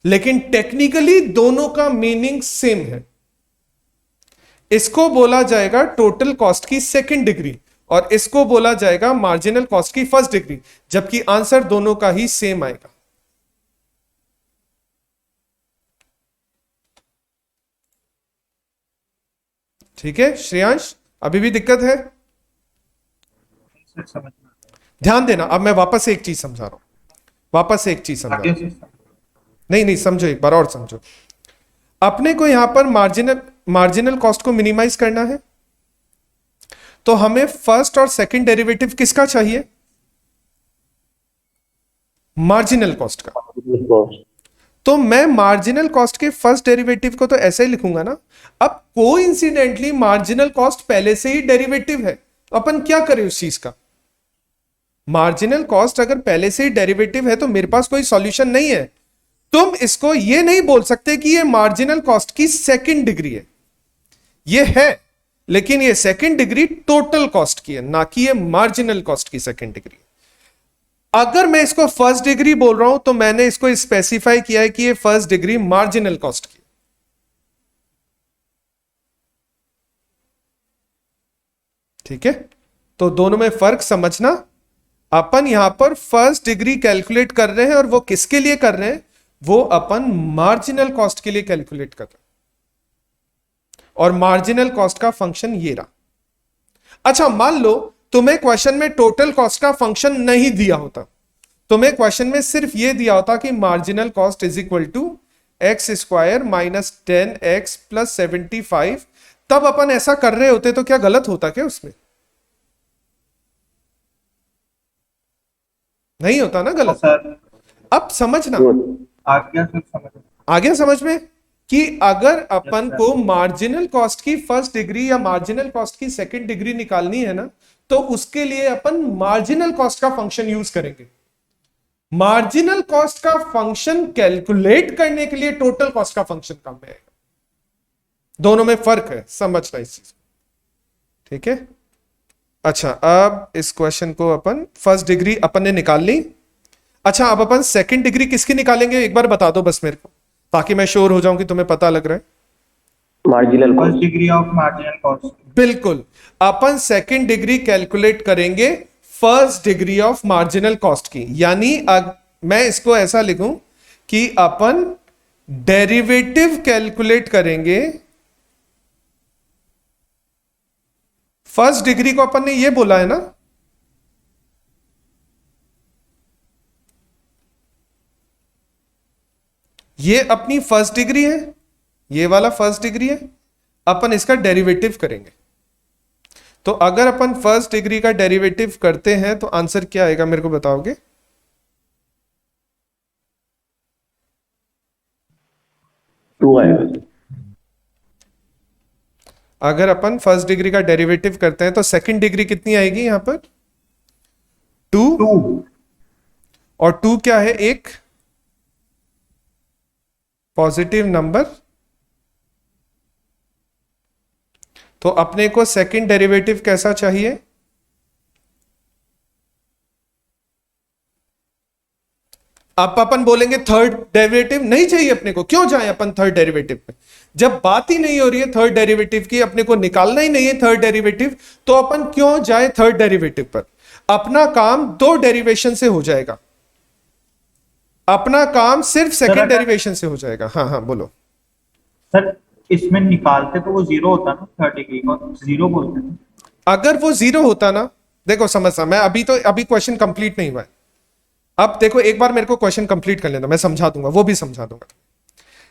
लेकिन टेक्निकली दोनों का मीनिंग सेम है। इसको बोला जाएगा टोटल कॉस्ट की सेकंड डिग्री और इसको बोला जाएगा मार्जिनल कॉस्ट की फर्स्ट डिग्री, जबकि आंसर दोनों का ही सेम आएगा। ठीक है श्रेयांश, अभी भी दिक्कत है? समझना ध्यान देना, अब मैं वापस से एक चीज समझा रहा हूं, वापस से एक चीज समझा रहा आगे हूं। से नहीं समझो, एक बार और समझो। अपने को यहां पर मार्जिनल कॉस्ट को मिनिमाइज करना है, तो हमें फर्स्ट और सेकंड डेरिवेटिव किसका चाहिए? मार्जिनल कॉस्ट का। तो मैं मार्जिनल कॉस्ट के फर्स्ट डेरिवेटिव को तो ऐसे ही लिखूंगा ना। अब कोइंसिडेंटली मार्जिनल कॉस्ट पहले से ही डेरिवेटिव है, तो अपन क्या करें उस चीज का? मार्जिनल कॉस्ट अगर पहले से ही डेरिवेटिव है तो मेरे पास कोई सॉल्यूशन नहीं है। तुम इसको ये नहीं बोल सकते कि ये मार्जिनल कॉस्ट की सेकंड डिग्री है, ये है, लेकिन ये सेकंड डिग्री टोटल कॉस्ट की है, ना कि ये मार्जिनल कॉस्ट की सेकंड डिग्री। अगर मैं इसको फर्स्ट डिग्री बोल रहा हूं तो मैंने इसको स्पेसिफाई किया है कि ये फर्स्ट डिग्री मार्जिनल कॉस्ट की। ठीक है, तो दोनों में फर्क समझना। अपन यहां पर फर्स्ट डिग्री कैलकुलेट कर रहे हैं और वो किसके लिए कर रहे हैं? वो अपन मार्जिनल कॉस्ट के लिए कैलकुलेट कर रहे हैं, और मार्जिनल कॉस्ट का फंक्शन ये रहा। अच्छा, मान लो तुम्हें क्वेश्चन में टोटल कॉस्ट का फंक्शन नहीं दिया होता, तुम्हें क्वेश्चन में सिर्फ ये दिया होता कि marginal cost is equal to x² minus 10x plus 75, तब अपन ऐसा कर रहे होते तो क्या गलत होता क्या उसमें? नहीं होता ना गलत। सर अब समझना, आ गया सर, समझ आ गया समझ में? कि अगर अपन को मार्जिनल कॉस्ट की फर्स्ट डिग्री या मार्जिनल कॉस्ट की सेकंड डिग्री निकालनी है ना, तो उसके लिए अपन मार्जिनल कॉस्ट का फंक्शन यूज करेंगे। मार्जिनल कॉस्ट का फंक्शन कैलकुलेट करने के लिए टोटल कॉस्ट का फंक्शन काम में आएगा। दोनों में फर्क है, समझना इस चीज, ठीक है। अच्छा, अब इस क्वेश्चन को अपन फर्स्ट डिग्री अपन ने निकाल ली। अच्छा, अब अपन सेकंड डिग्री किसकी निकालेंगे एक बार बता दो बस मेरे को, ताकि मैं श्योर हो जाऊं कि तुम्हें पता लग रहा है। Marginal first cost. Degree of marginal cost. बिल्कुल, अपन सेकंड डिग्री कैलकुलेट करेंगे first degree of marginal cost की। यानी मैं इसको ऐसा लिखूं कि अपन डेरिवेटिव कैलकुलेट करेंगे। फर्स्ट डिग्री को अपन ने ये बोला है ना, ये अपनी फर्स्ट डिग्री है, ये वाला फर्स्ट डिग्री है, अपन इसका डेरिवेटिव करेंगे। तो अगर अपन फर्स्ट डिग्री का डेरिवेटिव करते हैं तो आंसर क्या आएगा मेरे को बताओगे? टू आएगा। अगर अपन फर्स्ट डिग्री का डेरिवेटिव करते हैं तो सेकंड डिग्री कितनी आएगी यहां पर? 2। 2। और 2 क्या है? एक पॉजिटिव नंबर। तो अपने को सेकंड डेरिवेटिव कैसा चाहिए? अब अपन बोलेंगे थर्ड डेरिवेटिव नहीं चाहिए अपने को। क्यों जाए अपन थर्ड डेरिवेटिव पे? जब बात ही नहीं हो रही है थर्ड डेरिवेटिव की, अपने को निकालना ही नहीं है थर्ड डेरिवेटिव, तो अपन क्यों जाए थर्ड डेरिवेटिव पर? अपना काम दो डेरिवेशन से हो जाएगा, अपना काम सिर्फ सेकंड डेरिवेशन से हो जाएगा। हाँ हाँ बोलो सर, इसमें निकालते तो वो 0 होता ना, थर्ड डिग्री को 0 बोलते हैं। अगर वो 0 होता ना, देखो समझना, मैं अभी क्वेश्चन कंप्लीट नहीं हुआ है। अब देखो एक बार मेरे को क्वेश्चन कंप्लीट कर लेना, मैं समझा दूंगा, वो भी समझा दूंगा।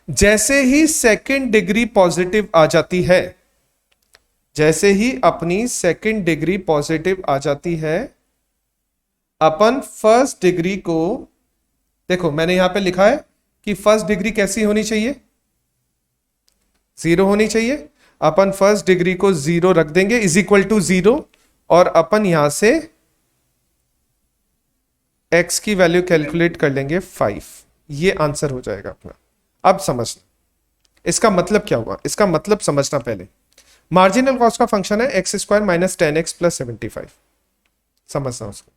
जैसे ही सेकंड डिग्री पॉजिटिव आ जाती है, जैसे ही अपनी सेकंड डिग्री पॉजिटिव आ जाती है, अपन फर्स्ट डिग्री को, देखो मैंने यहां पे लिखा है कि फर्स्ट डिग्री कैसी होनी चाहिए? 0 होनी चाहिए। अपन फर्स्ट डिग्री को 0 रख देंगे, इज इक्वल टू 0, और अपन यहां से x की वैल्यू कैलकुलेट कर लेंगे 5। ये आंसर हो जाएगा अपना। अब समझना इसका मतलब क्या हुआ, इसका मतलब समझना पहले। मार्जिनल कॉस्ट का फंक्शन है x square minus 10x plus 75। समझना उसको।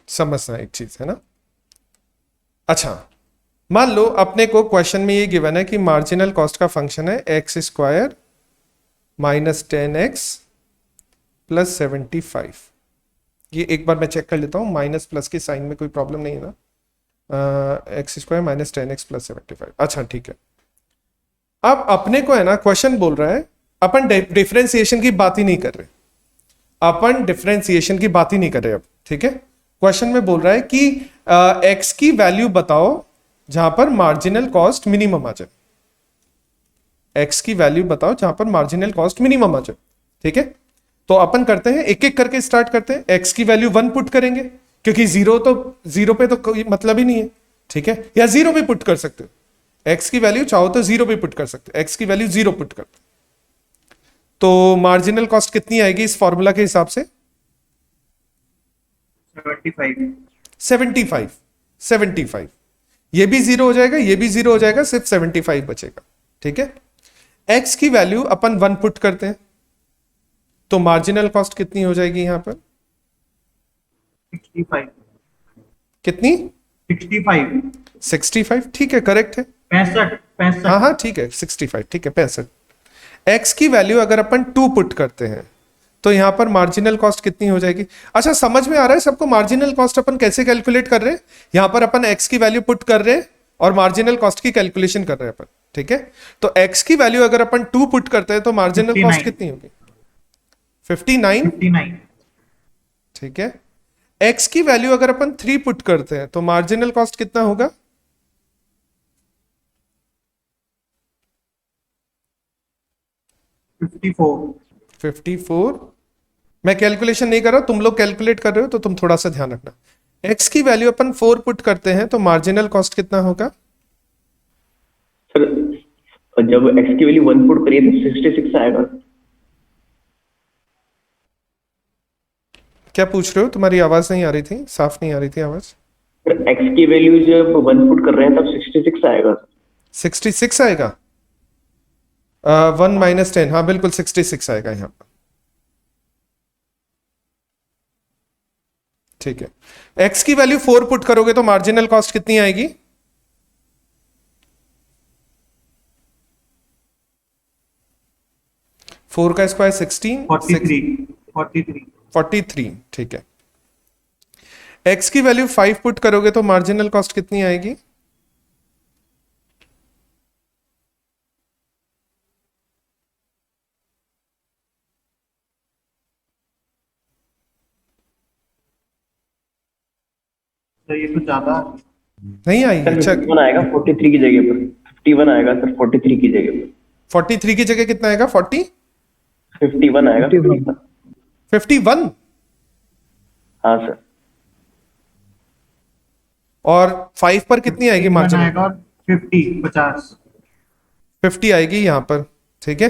समझना एक चीज है ना। अच्छा, मान लो अपने को क्वेश्चन में ये गिवन है कि मार्जिनल कॉस्ट का फंक्शन है x square minus 10x plus 75। ये एक बार मैं चेक कर लेता हूं, माइनस प्लस के साइन में कोई प्रॉब्लम नहीं है ना। X square minus 10x plus 75। अच्छा ठीक है। अब अपने को है ना, क्वेश्चन बोल रहा है, अपन डिफरेंशिएशन की बात ही नहीं कर रहे, अपन डिफरेंशिएशन की बात ही नहीं कर रहे अब, ठीक है। क्वेश्चन में बोल रहा है कि x की वैल्यू बताओ जहां पर मार्जिनल कॉस्ट मिनिमम आ जाए। x की वैल्यू बताओ जहां पर मार्जिनल कॉस्ट मिनिमम आ जाए, ठीक है। तो अपन करते हैं, एक एक करके स्टार्ट करते हैं। x की वैल्यू 1 पुट करेंगे, क्योंकि 0 पे तो कोई मतलब ही नहीं है, ठीक है। या 0 भी पुट कर सकते हो, x की वैल्यू चाहो तो 0 भी पुट कर सकते हो। x की वैल्यू 0 पुट करते, तो मार्जिनल कॉस्ट कितनी आएगी इस फॉर्मूला के हिसाब से? 75। ये भी 0 हो जाएगा, ये भी 0 हो जाएगा, सिर्फ 75 बचेगा, ठीक है। x की वैल्यू अपन 1 पुट करते हैं, तो मार्जिनल कॉस्ट कितनी हो जाएगी यहां पर? 65। कितनी? 65। 65, ठीक है, करेक्ट है। 65। हाँ हाँ ठीक है, 65, ठीक है, 65। x की वैल्यू अगर अपन 2 पुट करते हैं तो यहां पर मार्जिनल कॉस्ट कितनी हो जाएगी? अच्छा, समझ में आ रहा है सबको मार्जिनल कॉस्ट अपन कैसे कैलकुलेट कर रहे हैं? यहां पर अपन x की वैल्यू पुट कर रहे हैं और मार्जिनल कॉस्ट की कैलकुलेशन कर रहे हैं अपन, ठीक है। तो x की वैल्यू अगर अपन 2 पुट करते हैं तो मार्जिनल कॉस्ट कितनी होगी? 59, ठीक है। x की वैल्यू अगर अपन 3 पुट करते हैं तो मार्जिनल कॉस्ट कितना होगा? Fifty four 54। मैं कैलकुलेशन नहीं कर रहा, तुम लोग कैलकुलेट कर रहे हो तो तुम थोड़ा सा ध्यान रखना। x की वैल्यू अपन 4 पुट करते हैं तो मार्जिनल कॉस्ट कितना होगा? सर जब x की वैल्यू 1 पुट करिए तो 66 आएगा। क्या पूछ रहे हो? तुम्हारी आवाज नहीं आ रही थी, साफ नहीं आ रही थी आवाज। सर x की वैल्यू जब 1 पुट कर रहे हैं तब 66 आएगा। 66 आएगा। 1 माइनस 10, हाँ बिल्कुल 66 आएगा यहाँ पर। ठीक है, x की वैल्यू 4 पुट करोगे तो मार्जिनल कॉस्ट कितनी आएगी? फोर का स्क्वायर 16, 43। ठीक है, x की वैल्यू 5 पुट करोगे तो मार्जिनल कॉस्ट कितनी आएगी? तो ये तो ज्यादा नहीं आएगी। सर अच्छा, 51 आएगा 43 की जगह पर। 51 आएगा सर 43 की जगह पर। 43 की जगह कितना आएगा? 51 आएगा 51। हाँ सर। और 5 पर कितनी आएगी 51 मार्जिनल? आएगा और 50 50 आएगी यहां पर। ठीक है,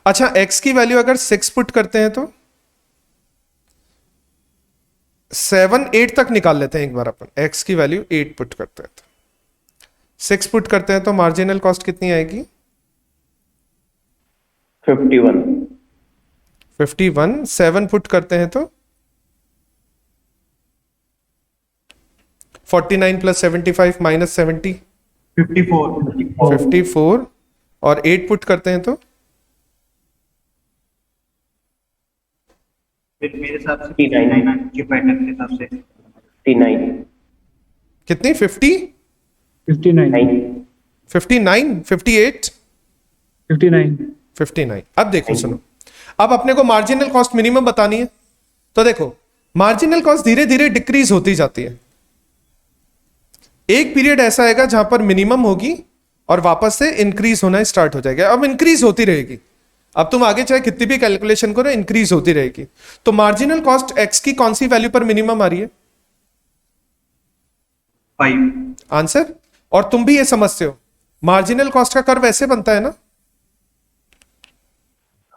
अच्छा x की वैल्यू अगर 6 पुट करते हैं तो 7 8 तक निकाल लेते हैं एक बार अपन। x की वैल्यू 8 पुट करते हैं तो 6 पुट करते हैं तो मार्जिनल कॉस्ट कितनी आएगी? 51 51। 7 पुट करते हैं तो 49 प्लस 75 माइनस 70, 54 54। और 8 पुट करते हैं तो फिर मेरे हिसाब से 59 के पैटर्न के हिसाब से 59 कितनी? 50, 59 59, 58, 59 59। अब देखो सुनो, अब अपने को मार्जिनल कॉस्ट मिनिमम बतानी है। तो देखो, मार्जिनल कॉस्ट धीरे धीरे डिक्रीज होती जाती है। एक पीरियड ऐसा आएगा जहां पर मिनिमम होगी और वापस से इंक्रीज होना स्टार्ट हो जाएगा। अब इंक्रीज होती रहेगी, अब तुम आगे चाहे कितनी भी कैलकुलेशन करो, इंक्रीज होती रहेगी। तो मार्जिनल कॉस्ट एक्स की कौन सी वैल्यू पर मिनिमम आ रही है? 5 आंसर। और तुम भी ये समझते हो मार्जिनल कॉस्ट का कर्व ऐसे बनता है ना,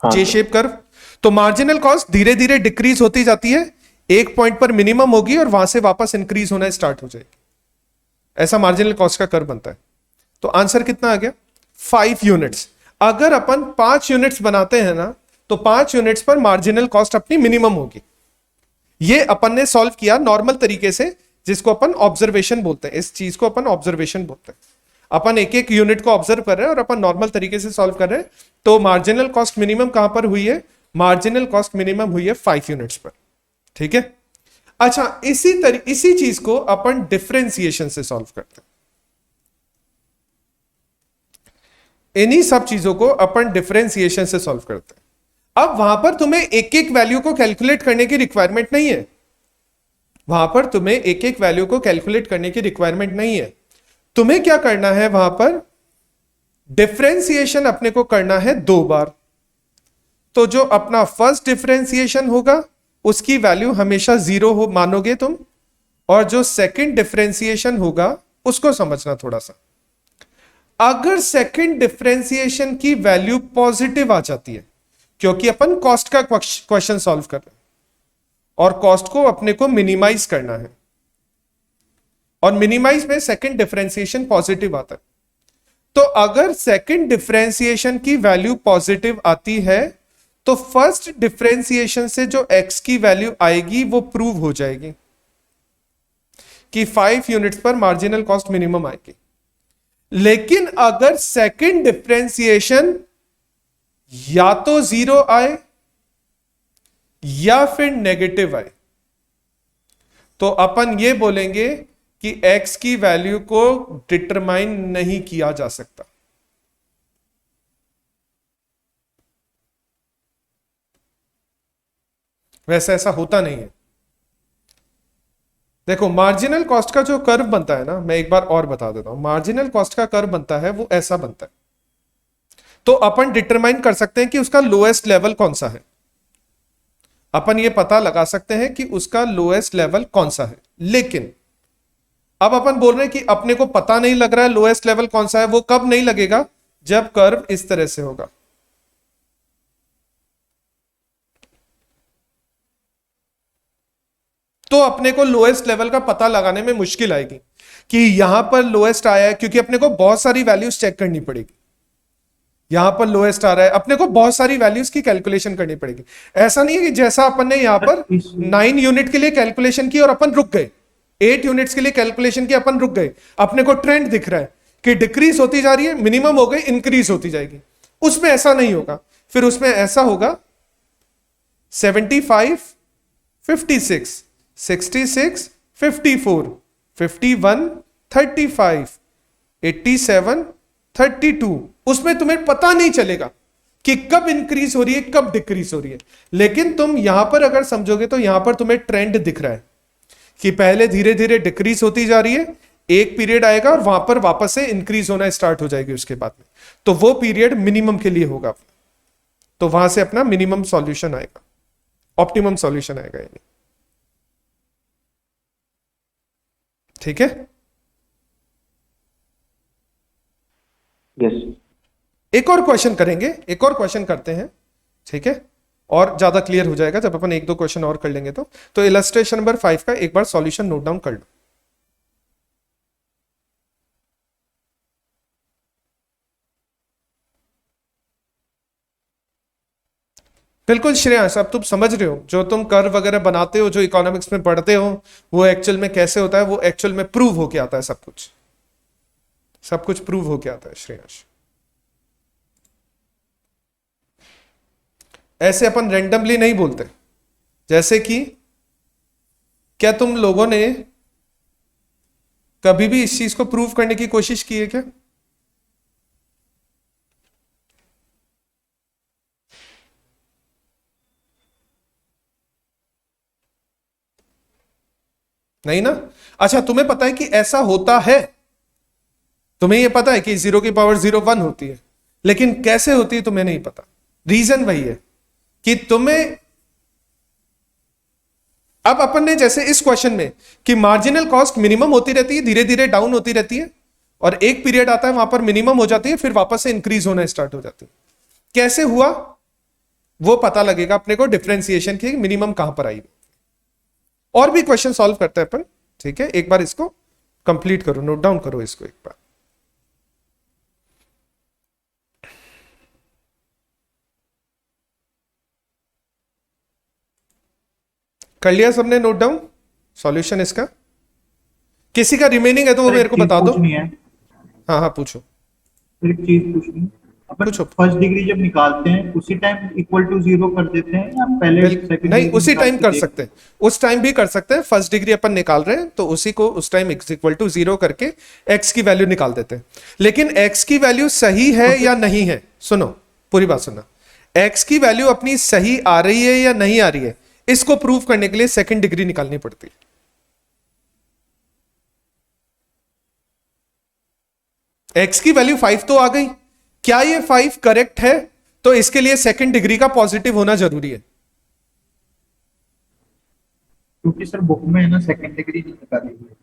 हाँ जे सर। Shape curve. तो मार्जिनल कॉस्ट धीरे धीरे डिक्रीज होती जाती है, एक पॉइंट पर मिनिमम होगी और वहां से वापस इंक्रीज होना स्टार्ट हो जाएगी। ऐसा मार्जिनल कॉस्ट का कर्व बनता है। तो आंसर कितना आ गया? 5 यूनिट्स। अगर अपन 5 यूनिट्स बनाते हैं ना, तो 5 यूनिट्स पर मार्जिनल कॉस्ट अपनी मिनिमम होगी। ये अपन ने सॉल्व किया नॉर्मल तरीके से, जिसको अपन ऑब्जर्वेशन बोलते हैं। इस चीज को अपन ऑब्जर्वेशन बोलते हैं। अपन एक एक यूनिट को ऑब्जर्व कर रहे हैं और अपन नॉर्मल तरीके से सॉल्व कर रहे हैं। तो मार्जिनल कॉस्ट मिनिमम कहां पर हुई है? मार्जिनल कॉस्ट मिनिमम हुई है 5 यूनिट्स पर। ठीक है, अच्छा इसी चीज को अपन डिफरेंशिएशन से सॉल्व करते हैं। इन्हीं सब चीजों को अपन डिफरेंशिएशन से सॉल्व करते हैं। अब वहां पर तुम्हें एक एक वैल्यू को कैलकुलेट करने की रिक्वायरमेंट नहीं है। वहां पर तुम्हें एक एक वैल्यू को कैलकुलेट करने की रिक्वायरमेंट नहीं है। तुम्हें क्या करना है? वहां पर डिफरेंशिएशन अपने को करना है 2 बार। तो जो अपना फर्स्ट डिफरेंशिएशन होगा उसकी वैल्यू हमेशा 0 हो मानोगे तुम, और जो सेकंड डिफरेंशिएशन होगा उसको समझना थोड़ा सा। अगर सेकंड डिफरेंशिएशन की वैल्यू पॉजिटिव आ जाती है, क्योंकि अपन कॉस्ट का क्वेश्चन सॉल्व कर रहे हैं और कॉस्ट को अपने को मिनिमाइज करना है, और मिनिमाइज में सेकंड डिफरेंशिएशन पॉजिटिव आता है। तो अगर सेकंड डिफरेंशिएशन की वैल्यू पॉजिटिव आती है तो फर्स्ट डिफरेंशिएशन से जो x की वैल्यू आएगी वो प्रूव हो जाएगी कि 5 यूनिट्स पर मार्जिनल कॉस्ट मिनिमम आएगी। लेकिन अगर सेकंड डिफरेंशिएशन या तो 0 आए या फिर नेगेटिव आए, तो अपन ये बोलेंगे कि x की वैल्यू को डिटरमाइन नहीं किया जा सकता। वैसे ऐसा होता नहीं है। देखो मार्जिनल कॉस्ट का जो कर्व बनता है ना, मैं एक बार और बता देता हूं, मार्जिनल कॉस्ट का कर्व बनता है वो ऐसा बनता है। तो अपन डिटरमाइन कर सकते हैं कि उसका लोएस्ट लेवल कौन सा है, अपन ये पता लगा सकते हैं कि उसका लोएस्ट लेवल कौन सा है। लेकिन अब अपन बोल रहे हैं कि अपने को पता नहीं लग रहा है लोएस्ट लेवल कौन सा है। वो कब नहीं लगेगा? जब कर्व इस तरह से होगा। तो अपने को लोएस्ट लेवल का पता लगाने में मुश्किल आएगी कि यहां पर लोएस्ट आया है, क्योंकि अपने को बहुत सारी वैल्यूज चेक करनी पड़ेगी। यहां पर लोएस्ट आ रहा है, अपने को बहुत सारी वैल्यूज की कैलकुलेशन करनी पड़ेगी। ऐसा नहीं है कि जैसा अपन ने यहां पर 9 यूनिट के लिए कैलकुलेशन की और अपन रुक गए, 8 यूनिट्स के लिए कैलकुलेशन की अपन रुक गए, अपने को ट्रेंड दिख रहा है कि डिक्रीज होती जा रही है, मिनिमम हो गई, इंक्रीज होती जाएगी। उसमें ऐसा नहीं होगा, फिर उसमें ऐसा होगा 75, 56, 66, 54, 51, 35, 87, 32। उसमें तुम्हें पता नहीं चलेगा कि कब इंक्रीज हो रही है, कब डिक्रीज हो रही है। लेकिन तुम यहां पर अगर समझोगे तो यहां पर तुम्हें ट्रेंड दिख रहा है कि पहले धीरे धीरे डिक्रीज होती जा रही है, एक पीरियड आएगा और वहां पर वापस से इंक्रीज होना स्टार्ट हो जाएगी उसके बाद में। तो वो पीरियड मिनिमम के लिए होगा, तो वहां से अपना मिनिमम सॉल्यूशन आएगा, ऑप्टिमम सॉल्यूशन आएगा। यानी ठीक है। यस। एक और क्वेश्चन करेंगे, एक और क्वेश्चन करते हैं, ठीक है, और ज्यादा क्लियर हो जाएगा जब अपन एक दो क्वेश्चन और कर लेंगे। तो इलस्ट्रेशन नंबर 5 का एक बार सॉल्यूशन नोट डाउन कर लो। बिल्कुल श्रेयांश, अब तुम समझ रहे हो, जो तुम कर्व वगैरह बनाते हो, जो इकोनॉमिक्स में पढ़ते हो, वो एक्चुअल में कैसे होता है, वो एक्चुअल में प्रूव होके आता है, सब कुछ प्रूव होके आता है श्रेयांश। ऐसे अपन रैंडमली नहीं बोलते। जैसे कि क्या तुम लोगों ने कभी भी इस चीज को प्रूव करने की कोशिश की है क्या? नहीं ना? अच्छा, तुम्हें पता है कि ऐसा होता है, तुम्हें यह पता है कि 0 की पावर 0 1 होती है, लेकिन कैसे होती है तुम्हें नहीं पता। रीजन वही है कि तुम्हें, अब अपन ने जैसे इस क्वेश्चन में कि मार्जिनल कॉस्ट मिनिमम होती रहती है, धीरे धीरे डाउन होती रहती है, और एक पीरियड आता है वहां पर मिनिमम हो जाती है, फिर वापस से इंक्रीज होना स्टार्ट हो जाती है। कैसे हुआ वो पता लगेगा अपने को डिफरेंशिएशन की, मिनिमम कहां पर आई। और भी क्वेश्चन सॉल्व करते हैं अपन, ठीक है। एक बार इसको कंप्लीट करो, नोट डाउन करो इसको एक बार। कर लिया सबने नोट डाउन सॉल्यूशन इसका? किसी का रिमेनिंग है तो वो मेरे को बता दो। हाँ हाँ पूछो। एक चीज पूछनी है, अपन पूछो। फर्स्ट डिग्री जब निकालते हैं उसी टाइम इक्वल टू 0 कर देते हैं या पहले सेकंड? नहीं, उसी टाइम कर सकते हैं, उस टाइम भी कर सकते हैं। फर्स्ट डिग्री अपन निकाल रहे हैं तो उसी को उस टाइम x इक्वल टू 0 करके x की वैल्यू निकाल देते हैं। लेकिन x की वैल्यू सही है या नहीं है, सुनो पूरी बात सुनना। x की वैल्यू अपनी सही आ रही है या नहीं आ रही है, इसको प्रूव करने के लिए सेकंड डिग्री निकालनी पड़ती है। x की वैल्यू 5 तो आ गई, क्या ये 5 करेक्ट है? तो इसके लिए सेकंड डिग्री का पॉजिटिव होना जरूरी है। क्योंकि सर बुक में है ना सेकंड डिग्री नहीं निकाली हुई है।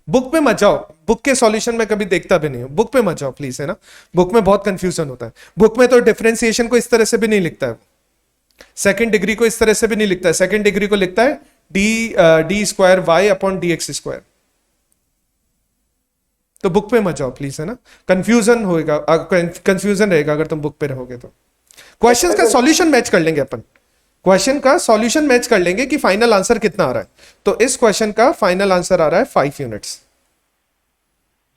बुक पे मत जाओ, बुक के सॉल्यूशन में कभी देखता भी नहीं हूं, बुक पे मत जाओ प्लीज, है ना। बुक में बहुत कंफ्यूजन होता है। बुक में तो डिफरेंशिएशन को इस तरह से भी नहीं लिखता है, सेकंड डिग्री को इस तरह से भी नहीं लिखता है। सेकंड डिग्री को लिखता है D square Y upon D X square. तो बुक पे मत जाओ प्लीज, है ना, कंफ्यूजन होएगा, कंफ्यूजन रहेगा अगर तुम बुक पे रहोगे तो। क्वेश्चन का सॉल्यूशन मैच कर लेंगे अपन, क्वेश्चन का सॉल्यूशन मैच कर लेंगे कि फाइनल आंसर कितना आ रहा है। तो इस क्वेश्चन का फाइनल आंसर आ रहा है 5 यूनिट्स।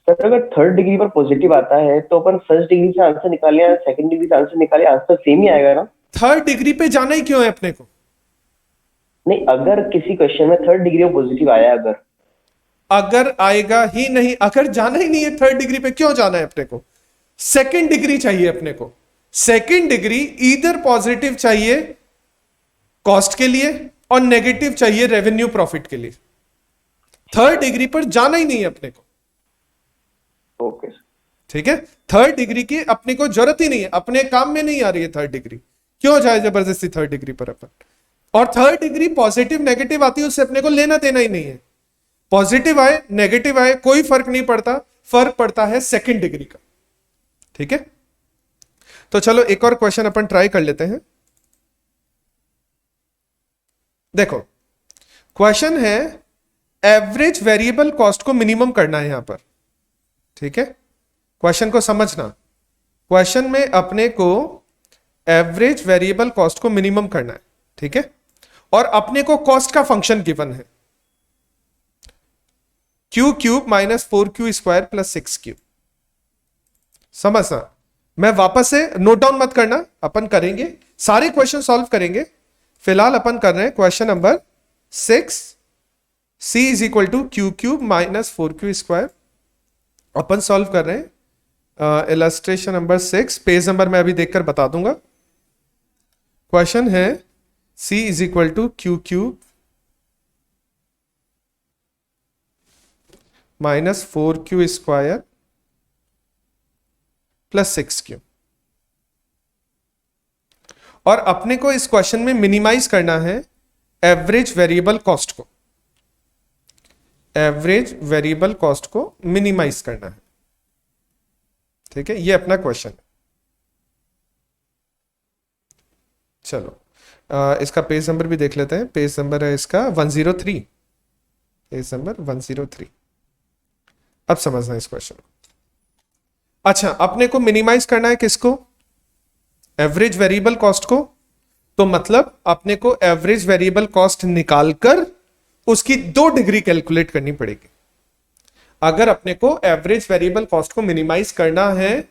सर अगर थर्ड डिग्री पर पॉजिटिव आता है तो अपन फर्स्ट डिग्री से आंसर निकाले या सेकंड डिग्री से आंसर निकाले, आंसर सेम ही आएगा ना? थर्ड डिग्री पे जाना ही क्यों है अपने को? नहीं, अगर किसी क्वेश्चन में थर्ड डिग्री में पॉजिटिव आया, अगर आएगा ही नहीं, अगर जाना ही नहीं है थर्ड डिग्री पे, क्यों जाना है अपने को? सेकंड डिग्री चाहिए अपने को। सेकंड डिग्री ईदर पॉजिटिव चाहिए कॉस्ट के लिए और नेगेटिव चाहिए रेवेन्यू प्रॉफिट के लिए। थर्ड डिग्री पर जाना ही नहीं है अपने को। Okay sir. ठीक है, थर्ड डिग्री की अपने को जरूरत ही नहीं है, अपने काम में नहीं आ रही है थर्ड डिग्री, क्यों जाए जबरदस्ती थर्ड डिग्री पर अपन। और थर्ड डिग्री पॉजिटिव नेगेटिव आती है, उससे अपने को लेना देना ही नहीं है, पॉजिटिव आए नेगेटिव आए कोई फर्क नहीं पड़ता, फर्क पड़ता है सेकंड डिग्री का। ठीक है, तो चलो एक और क्वेश्चन अपन ट्राई कर लेते हैं। देखो क्वेश्चन है एवरेज वेरिएबल कॉस्ट को मिनिमम करना है यहां पर। ठीक है, क्वेश्चन को समझना, क्वेश्चन में अपने को एवरेज वेरिएबल कॉस्ट को मिनिमम करना है। ठीक है, और अपने को कॉस्ट का फंक्शन गिवन है Q cube minus 4q square plus 6q। समझना, मैं वापस से नोट डाउन मत करना, अपन करेंगे सारे क्वेश्चन सॉल्व करेंगे। फिलहाल अपन कर रहे हैं question number 6, c is equal to Q cube minus 4q square. अपन सॉल्व कर रहे हैं इलस्ट्रेशन नंबर 6, पेज नंबर मैं अभी देखकर बता दूंगा। क्वेश्चन है c is equal to Q cube minus 4q square plus 6q, और अपने को इस क्वेश्चन में मिनिमाइज करना है एवरेज वेरिएबल कॉस्ट को, एवरेज वेरिएबल कॉस्ट को मिनिमाइज करना है। ठीक है, ये अपना क्वेश्चन है। चलो इसका पेज नंबर भी देख लेते हैं, पेज नंबर है इसका 103, पेज नंबर 103। अब समझना इस क्वेश्चन को। अच्छा, अपने को मिनिमाइज करना है किसको, एवरेज वेरिएबल कॉस्ट को, तो मतलब अपने को एवरेज वेरिएबल कॉस्ट निकालकर उसकी 2 डिग्री कैलकुलेट करनी पड़ेगी। अगर अपने को एवरेज वेरिएबल कॉस्ट को मिनिमाइज करना है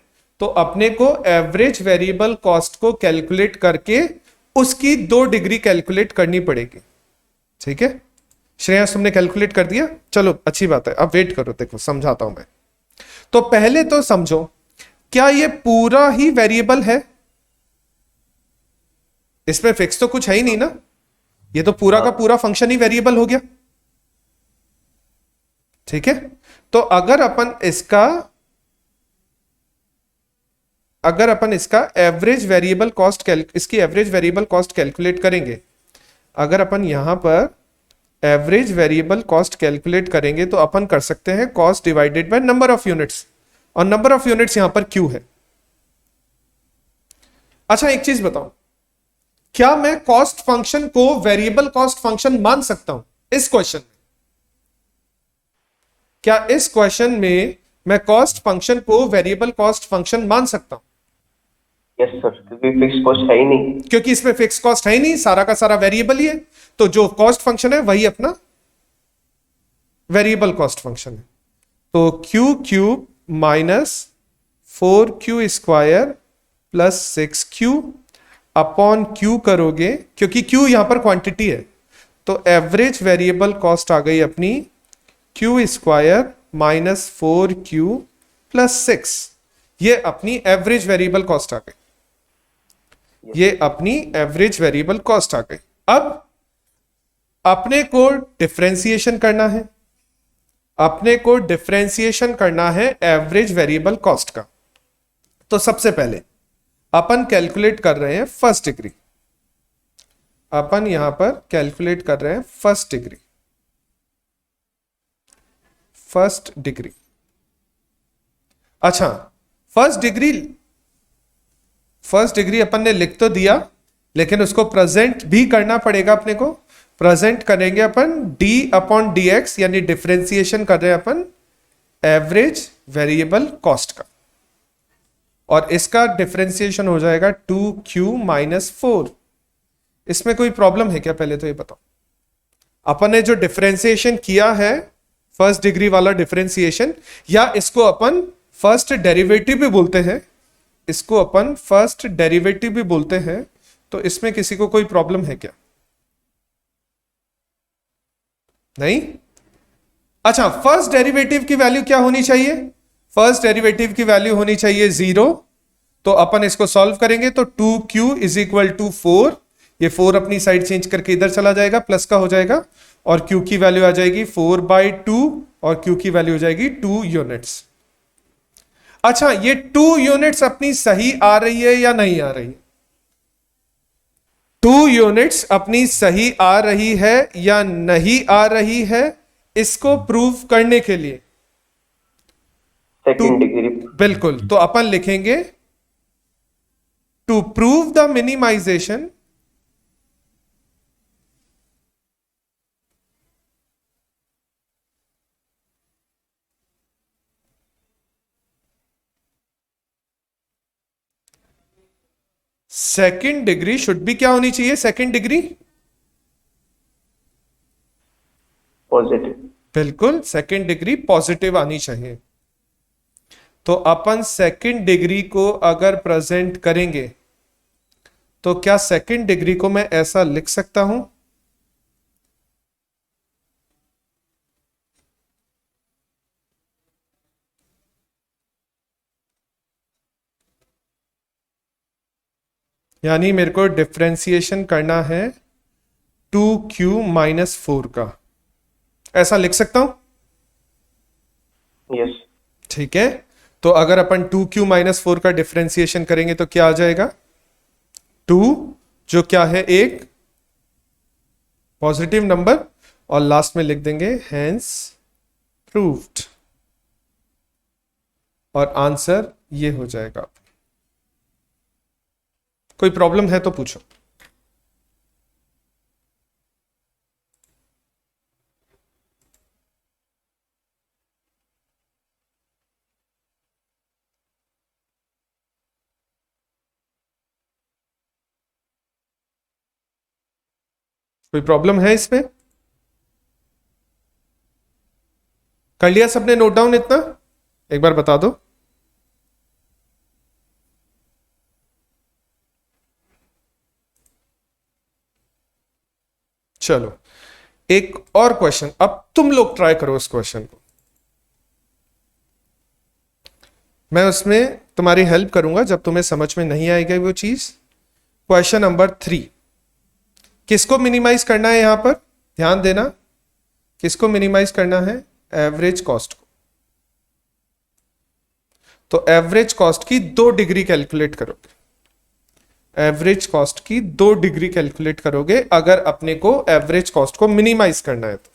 तो अपने को एवरेज वेरिएबल कॉस्ट को कैलकुलेट करके उसकी 2 डिग्री कैलकुलेट करनी पड़ेगी। ठीक है, श्रेयस तुमने कैलकुलेट कर दिया, चलो अच्छी बात है, अब वेट करो, देखो समझाता हूं मैं। तो पहले तो समझो, क्या ये पूरा ही वेरिएबल है, इसमें फिक्स तो कुछ है ही नहीं ना, ये तो पूरा का पूरा फंक्शन ही वेरिएबल हो गया। ठीक है, तो अगर अपन इसका एवरेज वेरिएबल कॉस्ट इसकी एवरेज वेरिएबल कॉस्ट कैलकुलेट करेंगे, अगर अपन यहां पर एवरेज वेरिएबल कॉस्ट कैलकुलेट करेंगे तो अपन कर सकते हैं cost divided by number of units, और नंबर ऑफ यूनिट्स यहां पर क्यू है। अच्छा एक चीज बताओ, क्या मैं कॉस्ट फंक्शन को वेरिएबल कॉस्ट फंक्शन मान सकता हूं इस क्वेश्चन में? क्या इस क्वेश्चन में मैं कॉस्ट फंक्शन को वेरिएबल कॉस्ट फंक्शन मान सकता हूं? यस सर, क्योंकि फिक्स कॉस्ट है ही नहीं, क्योंकि इसमें फिक्स कॉस्ट है ही नहीं, सारा का सारा वेरिएबल ही है, तो जो कॉस्ट फंक्शन है वही अपना वेरिएबल कॉस्ट फंक्शन है। तो Q cube minus 4q square plus 6q upon q करोगे, क्योंकि q यहां पर क्वांटिटी है, तो एवरेज वेरिएबल कॉस्ट आ गई अपनी q square minus 4q plus 6। ये अपनी एवरेज वेरिएबल कॉस्ट आ गई, ये अपनी एवरेज वेरिएबल कॉस्ट आ गई। अब अपने को डिफरेंशिएशन करना है, अपने को डिफरेंशिएशन करना है एवरेज वेरिएबल कॉस्ट का। तो सबसे पहले अपन कैलकुलेट कर रहे हैं फर्स्ट डिग्री, अपन यहां पर कैलकुलेट कर रहे हैं फर्स्ट डिग्री, फर्स्ट डिग्री। अच्छा, फर्स्ट डिग्री अपन ने लिख तो दिया, लेकिन उसको प्रेजेंट भी करना पड़ेगा अपने को। प्रेजेंट करेंगे अपन d अपॉन dx, यानी डिफरेंशिएशन कर रहे हैं अपन एवरेज वेरिएबल कॉस्ट का, और इसका डिफरेंशिएशन हो जाएगा 2q माइनस 4। इसमें कोई प्रॉब्लम है क्या, पहले तो ये बताओ। अपन ने जो डिफरेंशिएशन किया है फर्स्ट डिग्री वाला डिफरेंशिएशन, या इसको अपन फर्स्ट डेरिवेटिव भी बोलते हैं, इसको अपन फर्स्ट डेरिवेटिव भी बोलते हैं, तो इसमें किसी को कोई प्रॉब्लम है क्या? नहीं। अच्छा, फर्स्ट डेरिवेटिव की वैल्यू क्या होनी चाहिए? फर्स्ट डेरिवेटिव की वैल्यू होनी चाहिए 0। तो अपन इसको सॉल्व करेंगे तो 2q इज इक्वल टू 4, ये 4 अपनी साइड चेंज करके इधर चला जाएगा, प्लस का हो जाएगा, और Q की वैल्यू आ जाएगी 4/2 और Q की वैल्यू हो जाएगी 2 यूनिट्स। अच्छा, ये 2 यूनिट्स अपनी सही आ रही है या नहीं आ रही? 2 यूनिट्स अपनी सही आ रही है या नहीं आ रही है, इसको प्रूव करने के लिए सेकंड डिग्री। बिल्कुल, तो अपन लिखेंगे to prove the minimization second degree should be, क्या होनी चाहिए सेकंड डिग्री? पॉजिटिव। बिल्कुल, सेकंड डिग्री पॉजिटिव आनी चाहिए। तो अपन सेकंड डिग्री को अगर प्रेजेंट करेंगे तो क्या सेकंड डिग्री को मैं ऐसा लिख सकता हूं? यानी मेरे को डिफरेंशिएशन करना है 2Q-4 का, ऐसा लिख सकता हूं? यस। ठीक है, तो अगर अपन 2Q-4 का डिफरेंशिएशन करेंगे तो क्या आ जाएगा? 2 जो क्या है एक पॉजिटिव नंबर, और लास्ट में लिख देंगे हेंस प्रूव्ड, और आंसर ये हो जाएगा। कोई प्रॉब्लम है तो पूछो। कोई प्रॉब्लम है इसमें? कर लिया सबने नोट डाउन इतना? एक बार बता दो। चलो, एक और क्वेश्चन, अब तुम लोग ट्राई करो इस क्वेश्चन को, मैं उसमें तुम्हारी हेल्प करूंगा जब तुम्हें समझ में नहीं आएगी वो चीज। क्वेश्चन नंबर 3, किसको मिनिमाइज करना है यहां पर? ध्यान देना, किसको मिनिमाइज करना है? एवरेज कॉस्ट को। तो एवरेज कॉस्ट की 2 डिग्री कैलकुलेट करोगे, एवरेज कॉस्ट की 2 डिग्री कैलकुलेट करोगे अगर अपने को एवरेज कॉस्ट को मिनिमाइज करना है तो।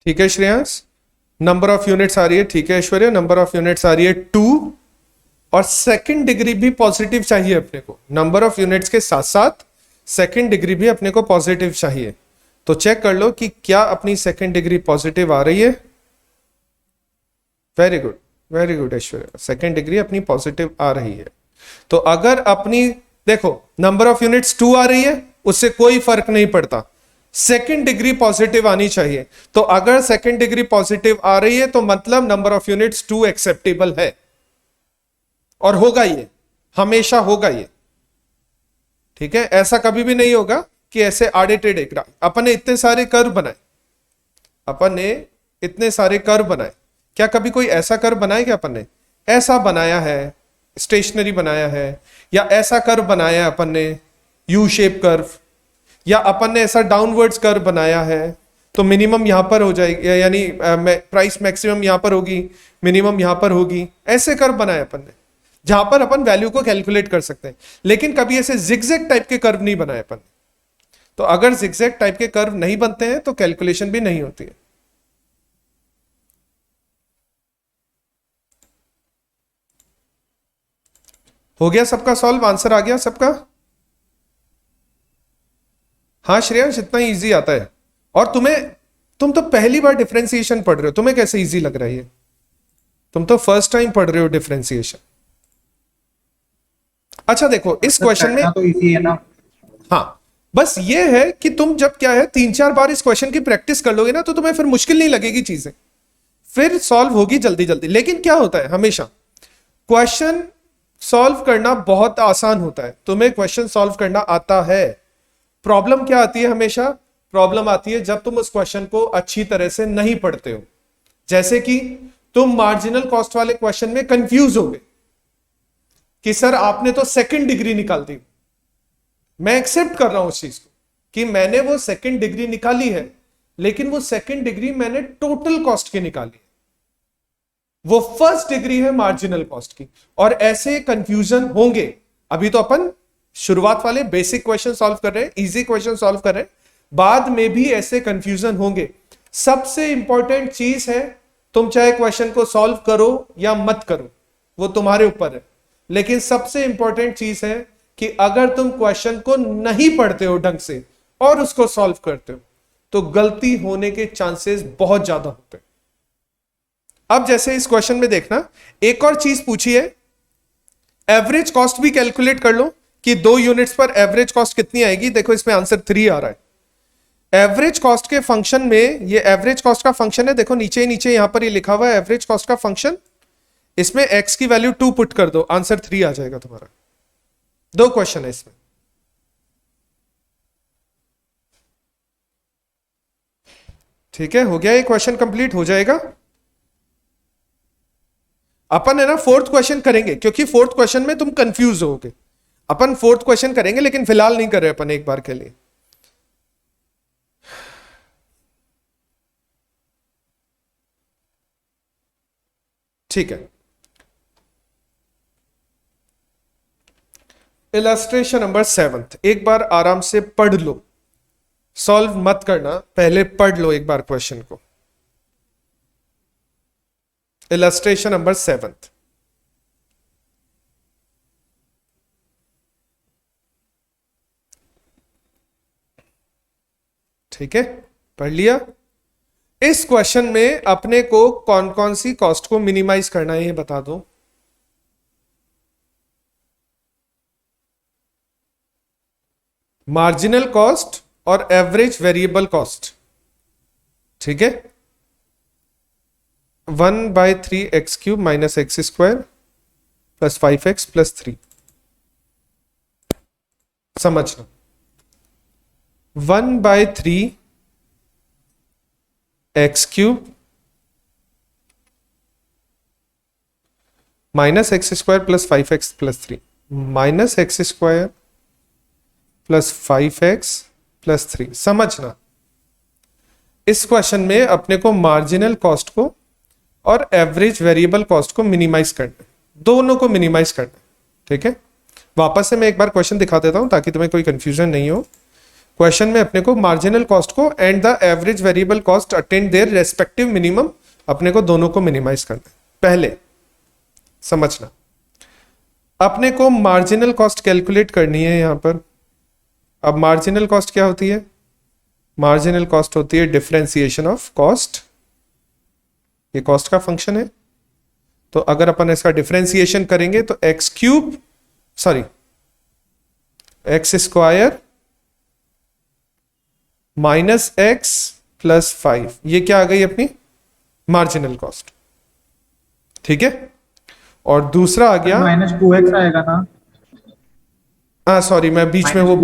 ठीक है श्रेयांश, नंबर ऑफ यूनिट्स आ रही है, ठीक है ऐश्वर्या, नंबर ऑफ यूनिट्स आ रही है 2, और सेकंड डिग्री भी पॉजिटिव चाहिए अपने को। नंबर ऑफ यूनिट्स के साथ साथ सेकंड डिग्री भी अपने को पॉजिटिव चाहिए। तो चेक कर लो कि क्या अपनी सेकंड डिग्री पॉजिटिव आ रही है। Very good, very good Aishwarya, second degree अपनी पॉजिटिव आ रही है। तो अगर अपनी देखो नंबर ऑफ यूनिट्स 2 आ रही है, उससे कोई फर्क नहीं पड़ता, सेकंड डिग्री पॉजिटिव आनी चाहिए। तो अगर सेकंड डिग्री पॉजिटिव आ रही है तो मतलब नंबर ऑफ यूनिट्स 2 एक्सेप्टेबल है, और होगा, ये हमेशा होगा ये। ठीक है, ऐसा कभी भी नहीं होगा कि ऐसे आड़े टेढ़े ग्राफ। अपन ने इतने सारे कर्व बनाए, अपन ने इतने सारे कर्व बनाए, क्या कभी कोई ऐसा कर्व बनाया? क्या अपन ने ऐसा बनाया है, स्टेशनरी बनाया है, या ऐसा कर्व बनाया है अपन ने यू शेप कर्व, या अपन ने ऐसा डाउनवर्ड्स कर्व बनाया है? तो मिनिमम यहां पर हो जाएगी, यानी प्राइस मैक्सिमम यहां पर होगी, मिनिमम यहां पर होगी, ऐसे कर्व बनाए अपन ने जहां पर अपन वैल्यू को कैलकुलेट कर सकते हैं। लेकिन कभी ऐसे जिगजैग टाइप के कर्व नहीं बनाए अपन। तो अगर जिगजैग टाइप के कर्व नहीं बनते हैं तो कैलकुलेशन भी नहीं होती है। हो गया सबका सॉल्व? आंसर आ गया सबका? हाँ श्रेयांश, इतना ही इजी आता है। और तुम तो पहली बार डिफरेंशिएशन पढ़ रहे हो, तुम्हें कैसे इजी लग रहा है ये? तुम तो फर्स्ट टाइम पढ़ रहे हो डिफरेंशिएशन। अच्छा देखो इस क्वेश्चन में, करना तो इजी है ना। हाँ बस ये है कि तुम जब क्या है 3-4 बार इस क्वेश्चन की प्रैक्टिस कर लोगे ना तो तुम्हें फिर मुश्किल नहीं लगेगी चीजें, फिर सॉल्व होगी जल्दी जल्दी। लेकिन क्या होता है हमेशा क्वेश्चन सॉल्व करना बहुत आसान होता है, तुम्हें क्वेश्चन सॉल्व करना आता है। प्रॉब्लम क्या आती है हमेशा, प्रॉब्लम आती है जब तुम उस क्वेश्चन को अच्छी तरह से नहीं पढ़ते हो। जैसे कि तुम मार्जिनल कॉस्ट वाले क्वेश्चन में कंफ्यूज हो गए कि सर आपने तो सेकंड डिग्री निकाल दी। मैं एक्सेप्ट कर रहा हूं उस चीज को कि मैंने वो सेकंड डिग्री निकाली है, लेकिन वो सेकंड डिग्री मैंने टोटल कॉस्ट की निकाली है, वो फर्स्ट डिग्री है मार्जिनल कॉस्ट की। और ऐसे कंफ्यूजन होंगे। अभी तो अपन शुरुआत वाले बेसिक क्वेश्चन सॉल्व कर रहे हैं, इजी क्वेश्चन सॉल्व कर रहे हैं, बाद में भी ऐसे कंफ्यूजन होंगे। सबसे इंपॉर्टेंट चीज है तुम चाहे क्वेश्चन को सॉल्व करो या मत करो, वो तुम्हारे ऊपर है, लेकिन सबसे इंपॉर्टेंट चीज है कि अगर तुम क्वेश्चन को नहीं पढ़ते हो ढंग से और उसको सॉल्व करते हो तो गलती होने के चांसेस बहुत ज्यादा होते हैं। अब जैसे इस क्वेश्चन में देखना, एक और चीज पूछी है, एवरेज कॉस्ट भी कैलकुलेट कर लो कि 2 यूनिट्स पर एवरेज कॉस्ट कितनी आएगी। देखो इसमें आंसर 3 आ रहा है। एवरेज कॉस्ट के फंक्शन में, ये एवरेज कॉस्ट का फंक्शन है, देखो नीचे ही नीचे यहां पर ये लिखा हुआ है एवरेज कॉस्ट का फंक्शन। इसमें x की वैल्यू 2 पुट कर दो, आंसर 3 आ जाएगा तुम्हारा। 2 क्वेश्चन है इसमें। ठीक है, हो गया ये क्वेश्चन कंप्लीट हो जाएगा। अपन है ना 4th क्वेश्चन करेंगे, क्योंकि 4th क्वेश्चन में तुम कंफ्यूज होगे। अपन 4th क्वेश्चन करेंगे, लेकिन फिलहाल नहीं कर रहे अपन एक बार के लिए। ठीक है, इलस्ट्रेशन नंबर 7 एक बार आराम से पढ़ लो, सॉल्व मत करना, पहले पढ़ लो एक बार क्वेश्चन को। इलस्ट्रेशन नंबर 7, ठीक है, पढ़ लिया। इस क्वेश्चन में अपने को कौन कौन सी कॉस्ट को मिनिमाइज करना है ये बता दो। मार्जिनल कॉस्ट और एवरेज वेरिएबल कॉस्ट, ठीक है। 1/3x³ minus x² plus 5x plus 3, समझना 1/3x³ minus x² plus 5x plus 3 minus x² plus 5x plus 3। समझना इस क्वेश्चन में अपने को मार्जिनल कॉस्ट को और एवरेज वेरिएबल कॉस्ट को मिनिमाइज करना है, दोनों को मिनिमाइज करना है, ठीक है। वापस से मैं एक बार क्वेश्चन दिखा देता हूं ताकि तुम्हें कोई कंफ्यूजन नहीं हो। क्वेश्चन में अपने को मार्जिनल कॉस्ट को and the average variable cost attend their respective minimum, अपने को दोनों को मिनिमाइज करना है। पहले समझना, अपने को मार्जिनल कॉस्ट कैलकुलेट करनी है यहां पर। अब मार्जिनल कॉस्ट क्या होती है? मार्जिनल कॉस्ट होती है डिफरेंशिएशन ऑफ कॉस्ट। ये कॉस्ट का फंक्शन है, तो अगर अपन इसका डिफरेंशिएशन करेंगे तो x² माइनस x प्लस 5, ये क्या आ गई अपनी मार्जिनल कॉस्ट, ठीक है। और दूसरा आ गया -2x आएगा ना। हाँ सॉरी, मैं बीच में वो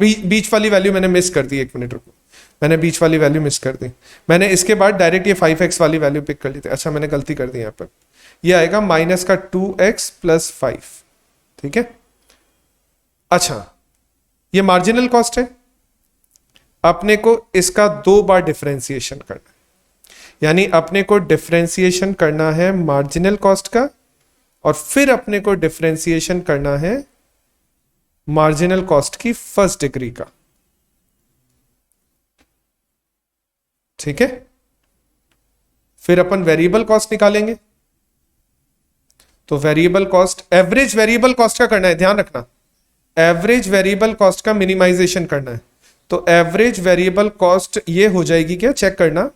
बीच वाली वैल्यू मैंने मिस कर दी, 1 मिनट रुको, मैंने बीच वाली वैल्यू मिस कर दी। मैंने इसके बाद डायरेक्ट ये 5x वाली वैल्यू पिक कर ली थी। अच्छा मैंने गलती कर दी यहाँ पर, ये आएगा माइनस का 2x प्लस 5, ठीक है। अच्छा ये मार्जिनल कॉस्ट है, अपने को इसका 2 बार डिफरेंशिएशन करना है, यानी अपने को डिफरेंशिएशन करना है मार्जिनल कॉस्ट का और फिर अपने को डिफरेंशिएशन करना है मार्जिनल कॉस्ट की फर्स्ट डिग्री का, ठीक है। फिर अपन वेरिएबल कॉस्ट निकालेंगे, तो variable cost, average variable cost का करना है, ध्यान रखना, एवरेज वेरिएबल कॉस्ट का मिनिमाइजेशन करना है। तो एवरेज वेरिएबल कॉस्ट ये हो जाएगी क्या, चेक करना,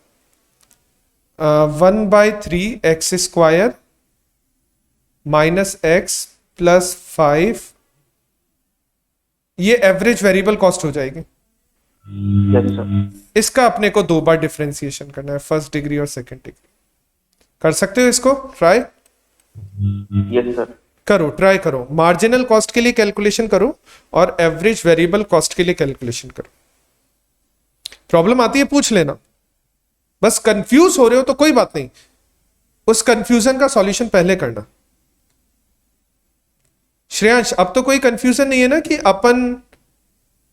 1/3x² माइनस एक्स प्लस 5, ये एवरेज वेरिएबल कॉस्ट हो जाएगी। Yes sir. इसका अपने को 2 बार डिफरेंशिएशन करना है, फर्स्ट डिग्री और सेकंड डिग्री। कर सकते हो इसको ट्राई? Yes sir. करो, ट्राई करो, मार्जिनल कॉस्ट के लिए कैलकुलेशन करो और एवरेज वेरिएबल कॉस्ट के लिए कैलकुलेशन करो। प्रॉब्लम आती है पूछ लेना, बस कंफ्यूज हो रहे हो तो कोई बात नहीं, उस कंफ्यूजन का सॉल्यूशन पहले करना। श्रेयांश, अब तो कोई कंफ्यूजन नहीं है ना कि अपन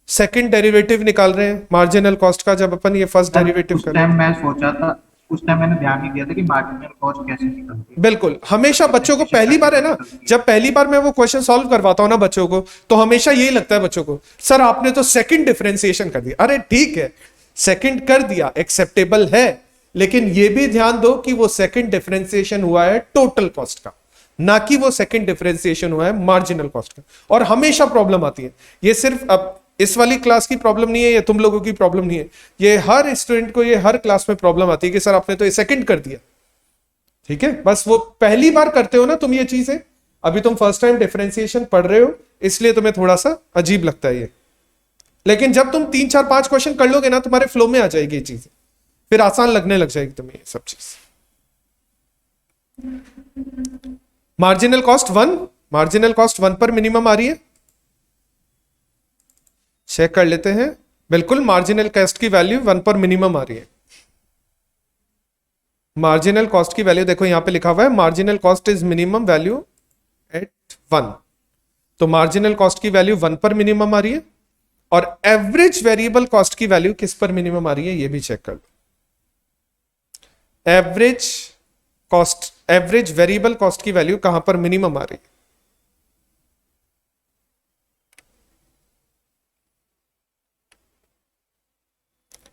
सेकंड डेरिवेटिव निकाल रहे हैं मार्जिनल कॉस्ट का, जब अपन ये फर्स्ट डेरिवेटिव उस कर रहे टाइम हैं। मैं सोचा था, उस टाइम मैंने ध्यान नहीं दिया था कि मार्जिनल कॉस्ट कैसे निकलती है। बिल्कुल, हमेशा बच्चों को पहली बार है ना, जब पहली बार मैं वो क्वेश्चन सॉल्व करवाता हूं ना बच्चों को, तो हमेशा यही लगता है बच्चों को, सर आपने तो सेकंड डिफरेंशिएशन कर दिया। अरे ठीक है, सेकंड कर दिया, एक्सेप्टेबल है, लेकिन ये भी ध्यान दो कि वो सेकंड डिफरेंशिएशन हुआ है टोटल कॉस्ट का, ना कि वो सेकंड डिफरेंशिएशन हुआ है मार्जिनल कॉस्ट का। और हमेशा प्रॉब्लम आती है, ये सिर्फ अब इस वाली क्लास की प्रॉब्लम नहीं है, ये तुम लोगों की प्रॉब्लम नहीं है, ये हर स्टूडेंट को, ये हर क्लास में प्रॉब्लम आती है कि सर आपने तो ये सेकंड कर दिया। ठीक है, बस वो पहली बार करते हो ना तुम ये चीजें, अभी तुम फर्स्ट टाइम डिफरेंशिएशन पढ़ रहे हो, इसलिए तुम्हें थोड़ा सा अजीब लगता है ये। लेकिन जब तुम 3 4 5 क्वेश्चन कर लोगे ना, तुम्हारे फ्लो में आ जाएगी ये चीजें, फिर आसान लगने लग जाएगी तुम्हें ये सब चीज। मार्जिनल कॉस्ट 1, मार्जिनल कॉस्ट 1 पर मिनिमम आ रही है, चेक कर लेते हैं। बिल्कुल, मार्जिनल कॉस्ट की वैल्यू 1 पर मिनिमम आ रही है। मार्जिनल कॉस्ट की वैल्यू देखो यहां पे लिखा हुआ है, marginal cost is minimum value at 1, तो मार्जिनल कॉस्ट की वैल्यू 1 पर मिनिमम आ रही है। और एवरेज वेरिएबल कॉस्ट की वैल्यू किस पर मिनिमम आ रही है, ये भी चेक कर लो। Average cost, average variable cost की वैल्यू कहां पर मिनिमम आ रही है?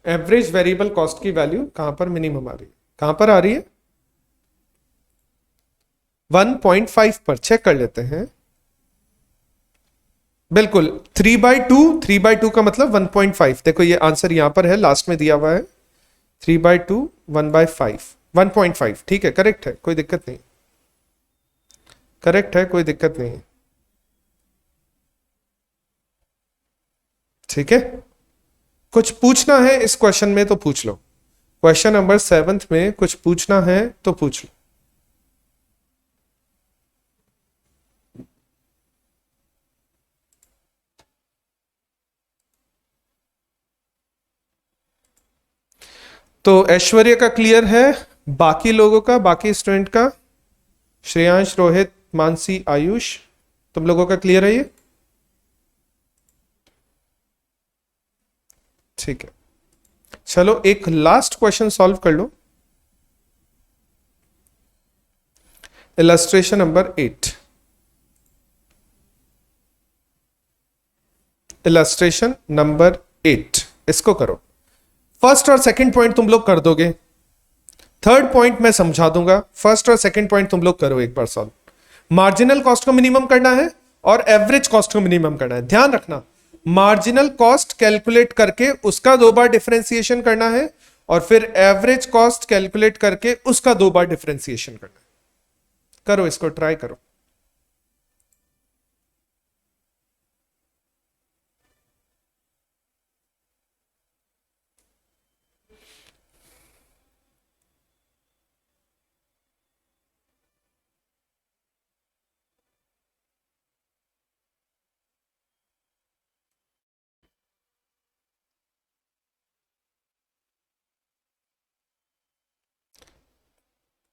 एवरेज वेरिएबल कॉस्ट की वैल्यू कहां पर मिनिमम आ रही है? कहां पर आ रही है? 1.5 पर। चेक कर लेते हैं। बिल्कुल, 3/2, 3/2 का मतलब 1.5। देखो ये आंसर यहां पर है, लास्ट में दिया हुआ है 3/2, 1/5, 1.5। ठीक है, करेक्ट है, कोई दिक्कत नहीं, करेक्ट है, कोई दिक्कत नहीं है। ठीक है, कुछ पूछना है इस क्वेश्चन में तो पूछ लो। क्वेश्चन नंबर 7 में कुछ पूछना है तो पूछ लो। तो ऐश्वर्य का क्लियर है, बाकी लोगों का, बाकी स्टूडेंट का, श्रेयांश, रोहित, मानसी, आयुष, तुम लोगों का क्लियर है ये? ठीक है, चलो एक लास्ट क्वेश्चन सॉल्व कर लो। इलस्ट्रेशन नंबर 8, इलस्ट्रेशन नंबर 8, इसको करो। फर्स्ट और सेकंड पॉइंट तुम लोग कर दोगे, थर्ड पॉइंट मैं समझा दूंगा। फर्स्ट और सेकंड पॉइंट तुम लोग करो एक बार सॉल्व। मार्जिनल कॉस्ट को मिनिमम करना है और एवरेज कॉस्ट को मिनिमम करना है। ध्यान रखना, मार्जिनल कॉस्ट कैलकुलेट करके उसका 2 बार डिफरेंशिएशन करना है और फिर एवरेज कॉस्ट कैलकुलेट करके उसका 2 बार डिफरेंशिएशन करना है। करो इसको, ट्राई करो।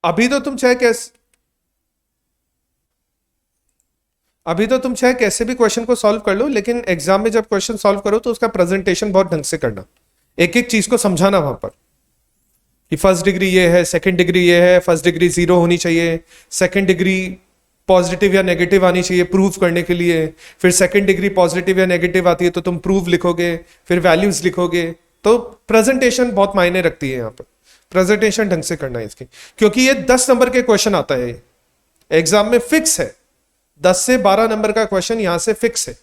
अभी तो तुम चाहे कैसे, अभी तो तुम चाहे कैसे भी क्वेश्चन को सॉल्व कर लो, लेकिन एग्जाम में जब क्वेश्चन सॉल्व करो तो उसका प्रेजेंटेशन बहुत ढंग से करना, एक एक चीज को समझाना वहां पर कि फर्स्ट डिग्री ये है, सेकंड डिग्री ये है, फर्स्ट डिग्री 0 होनी चाहिए, सेकंड डिग्री पॉजिटिव या नेगेटिव आनी चाहिए प्रूव करने के लिए, फिर सेकंड डिग्री पॉजिटिव या नेगेटिव आती है तो तुम प्रूव लिखोगे, फिर वैल्यूज लिखोगे। तो प्रेजेंटेशन बहुत मायने रखती है यहाँ पर, प्रेजेंटेशन ढंग से करना है इसकी, क्योंकि ये 10 नंबर के क्वेश्चन आता है, एग्जाम में फिक्स है। 10 से 12 नंबर का क्वेश्चन यहां से फिक्स है,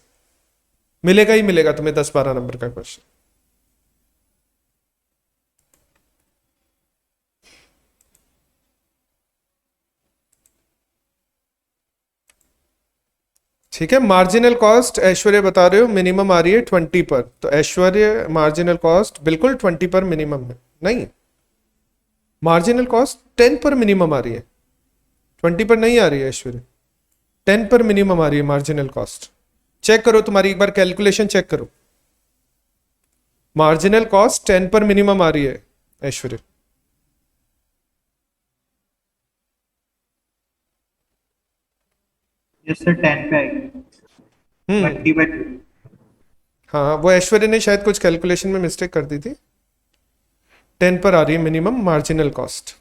मिलेगा ही मिलेगा तुम्हें 10-12 नंबर का क्वेश्चन। ठीक है। मार्जिनल कॉस्ट ऐश्वर्य बता रहे हो मिनिमम आ रही है 20 पर, तो ऐश्वर्य मार्जिनल कॉस्ट बिल्कुल 20 पर मिनिमम है, नहीं मार्जिनल कॉस्ट 10 पर मिनिमम आ रही है, 20 पर नहीं आ रही है ऐश्वर्य, 10 पर मिनिमम आ रही है मार्जिनल कॉस्ट। चेक करो तुम्हारी एक बार कैलकुलेशन चेक करो, मार्जिनल कॉस्ट 10 पर मिनिमम आ रही है ऐश्वर्य। यस सर 10 पे आएगी 20/2। हाँ वो ऐश्वर्य ने शायद कुछ कैलकुलेशन में मिस्टेक कर दी थी, 10 पर आ रही है मिनिमम मार्जिनल कॉस्ट।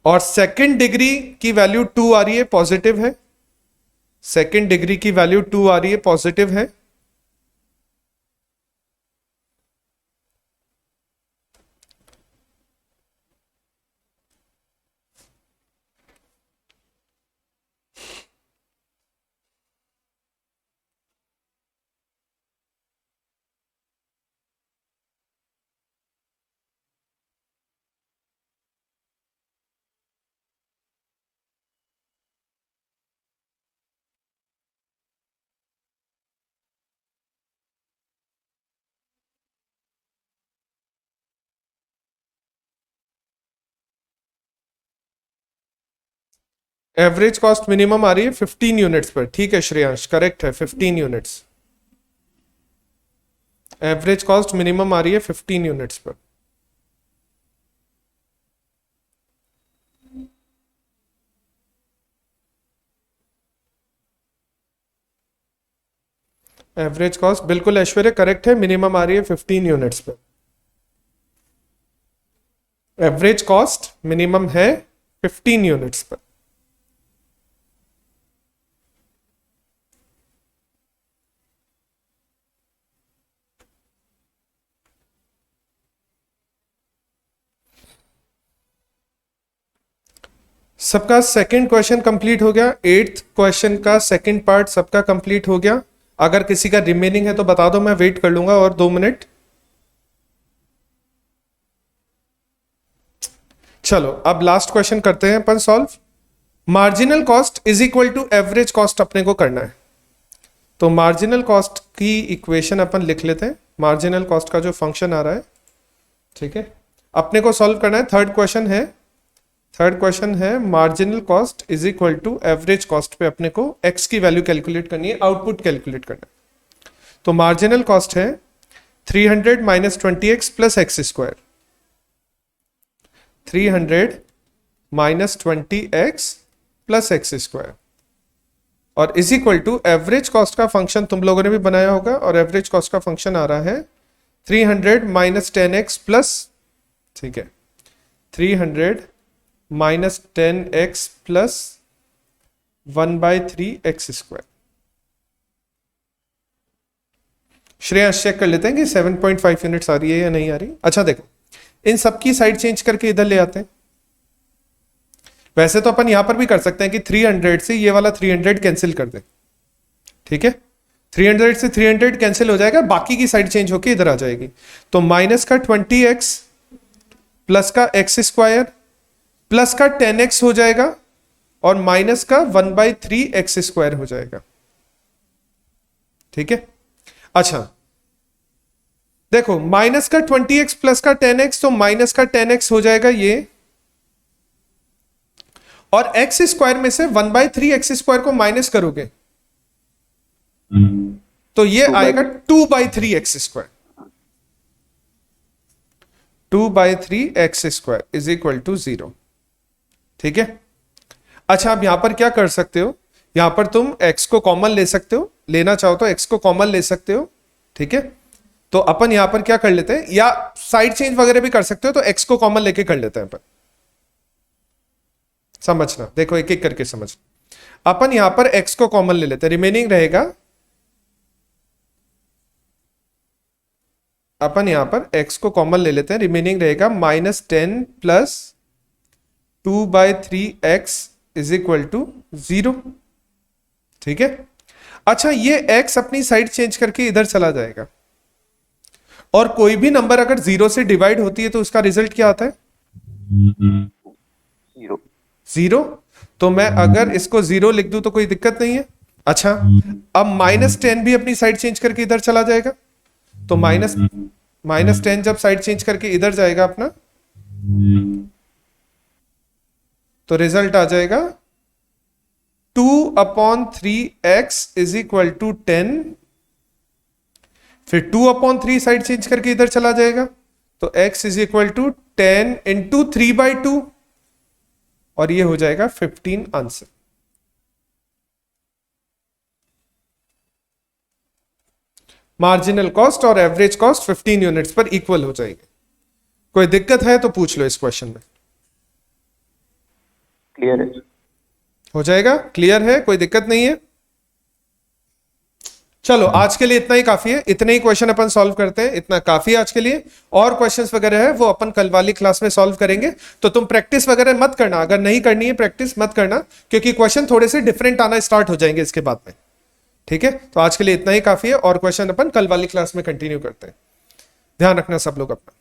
और सेकंड डिग्री की वैल्यू 2 आ रही है, पॉजिटिव है, सेकंड डिग्री की वैल्यू 2 आ रही है, पॉजिटिव है। एवरेज कॉस्ट मिनिमम आ रही है 15 यूनिट्स पर, ठीक है श्रेयांश, करेक्ट है 15 यूनिट्स। एवरेज कॉस्ट मिनिमम आ रही है 15 यूनिट्स पर। एवरेज कॉस्ट बिल्कुल ऐश्वर्य करेक्ट है, मिनिमम आ रही है 15 यूनिट्स पर। एवरेज कॉस्ट मिनिमम है 15 यूनिट्स पर। सबका सेकंड क्वेश्चन कंप्लीट हो गया, 8th क्वेश्चन का सेकंड पार्ट सबका कंप्लीट हो गया। अगर किसी का रिमेनिंग है तो बता दो, मैं वेट कर लूंगा और 2 मिनट। चलो अब लास्ट क्वेश्चन करते हैं अपन solve. Marginal cost is equal to average cost अपने को करना है, तो मार्जिनल कॉस्ट की इक्वेशन अपन लिख लेते हैं। मार्जिनल कॉस्ट का जो फंक्शन आ रहा है, ठीक है, अपने को सॉल्व करना है। थर्ड क्वेश्चन है marginal cost is equal to average cost पे अपने को एक्स की वैल्यू कैलकुलेट करनी है, आउटपुट कैलकुलेट करना है। तो मार्जिनल कॉस्ट है 300 minus 20x plus x square, 300 minus 20x plus x square, और is equal to average cost का फंक्शन तुम लोगों ने भी बनाया होगा, और एवरेज कॉस्ट का फंक्शन आ रहा है 300 माइनस 10x प्लस, ठीक है, 300 minus 10x plus 1/3 x square. Shreyansh check कर लेते हैं कि 7.5 यूनिट्स आ रही है या नहीं आ रही। अच्छा देखो, इन सबकी साइड चेंज करके इधर ले आते हैं। वैसे तो अपन यहां पर भी कर सकते हैं कि 300 से ये वाला 300 कैंसिल कर दें, ठीक है, 300 से 300 कैंसिल हो जाएगा, बाकी की साइड चेंज होके इधर आ जाएगी। तो माइनस का 20x प्लस का एक्स स्क्वायर प्लस का 10x हो जाएगा, और माइनस का 1/3 एक्स स्क्वायर हो जाएगा, ठीक है। अच्छा देखो, माइनस का 20x प्लस का 10x, तो माइनस का 10x हो जाएगा ये, और एक्स स्क्वायर में से 1/3 एक्स स्क्वायर को माइनस करोगे तो ये आएगा 2/3 X square, 2/3 X square is equal to 0, ठीक है। अच्छा अब यहां पर क्या कर सकते हो, यहां पर तुम x को कॉमन ले सकते हो, लेना चाहो तो x को कॉमन ले सकते हो, ठीक है। तो अपन यहां पर क्या कर लेते हैं, या साइड चेंज वगैरह भी कर सकते हो, तो x को कॉमन लेके कर लेते हैं अपन। समझना, देखो एक एक करके समझना। अपन यहां पर x को कॉमन ले लेते हैं, रिमेनिंग रहेगा, अपन यहां पर x को कॉमन ले लेते हैं, रिमेनिंग रहेगा -10 plus 2/3 X is equal to 0, ठीक है। अच्छा ये x अपनी साइड चेंज करके इधर चला जाएगा, और कोई भी नंबर अगर 0 से डिवाइड होती है तो उसका रिजल्ट क्या आता है, 0। तो मैं अगर इसको 0 लिख दूं तो कोई दिक्कत नहीं है, अच्छा, अब -10 भी अपनी साइड चेंज करके इधर चला जाएगा, तो -10 जब साइड चेंज करके इधर जाएगा अपना, तो रिजल्ट आ जाएगा 2/3x इज इक्वल टू 10, फिर 2/3 साइड चेंज करके इधर चला जाएगा, तो x is equal to 10 into 3/2, और ये हो जाएगा 15 आंसर। मार्जिनल कॉस्ट और एवरेज कॉस्ट 15 यूनिट्स पर इक्वल हो जाएगी। कोई दिक्कत है तो पूछ लो इस क्वेश्चन में। क्लियर है। हो जाएगा, क्लियर है, कोई दिक्कत नहीं है। चलो आज के लिए इतना ही काफी है, इतने ही क्वेश्चन अपन सॉल्व करते हैं, इतना काफी है आज के लिए। और क्वेश्चंस वगैरह है वो अपन कल वाली क्लास में सॉल्व करेंगे, तो तुम प्रैक्टिस वगैरह मत करना, अगर नहीं करनी है प्रैक्टिस मत करना, क्योंकि क्वेश्चन थोड़े से डिफरेंट आना स्टार्ट हो जाएंगे इसके बाद में। ठीक है, तो आज के लिए इतना ही काफी है, और क्वेश्चन अपन कल वाली क्लास में कंटिन्यू करते हैं। ध्यान रखना सब लोग अपना।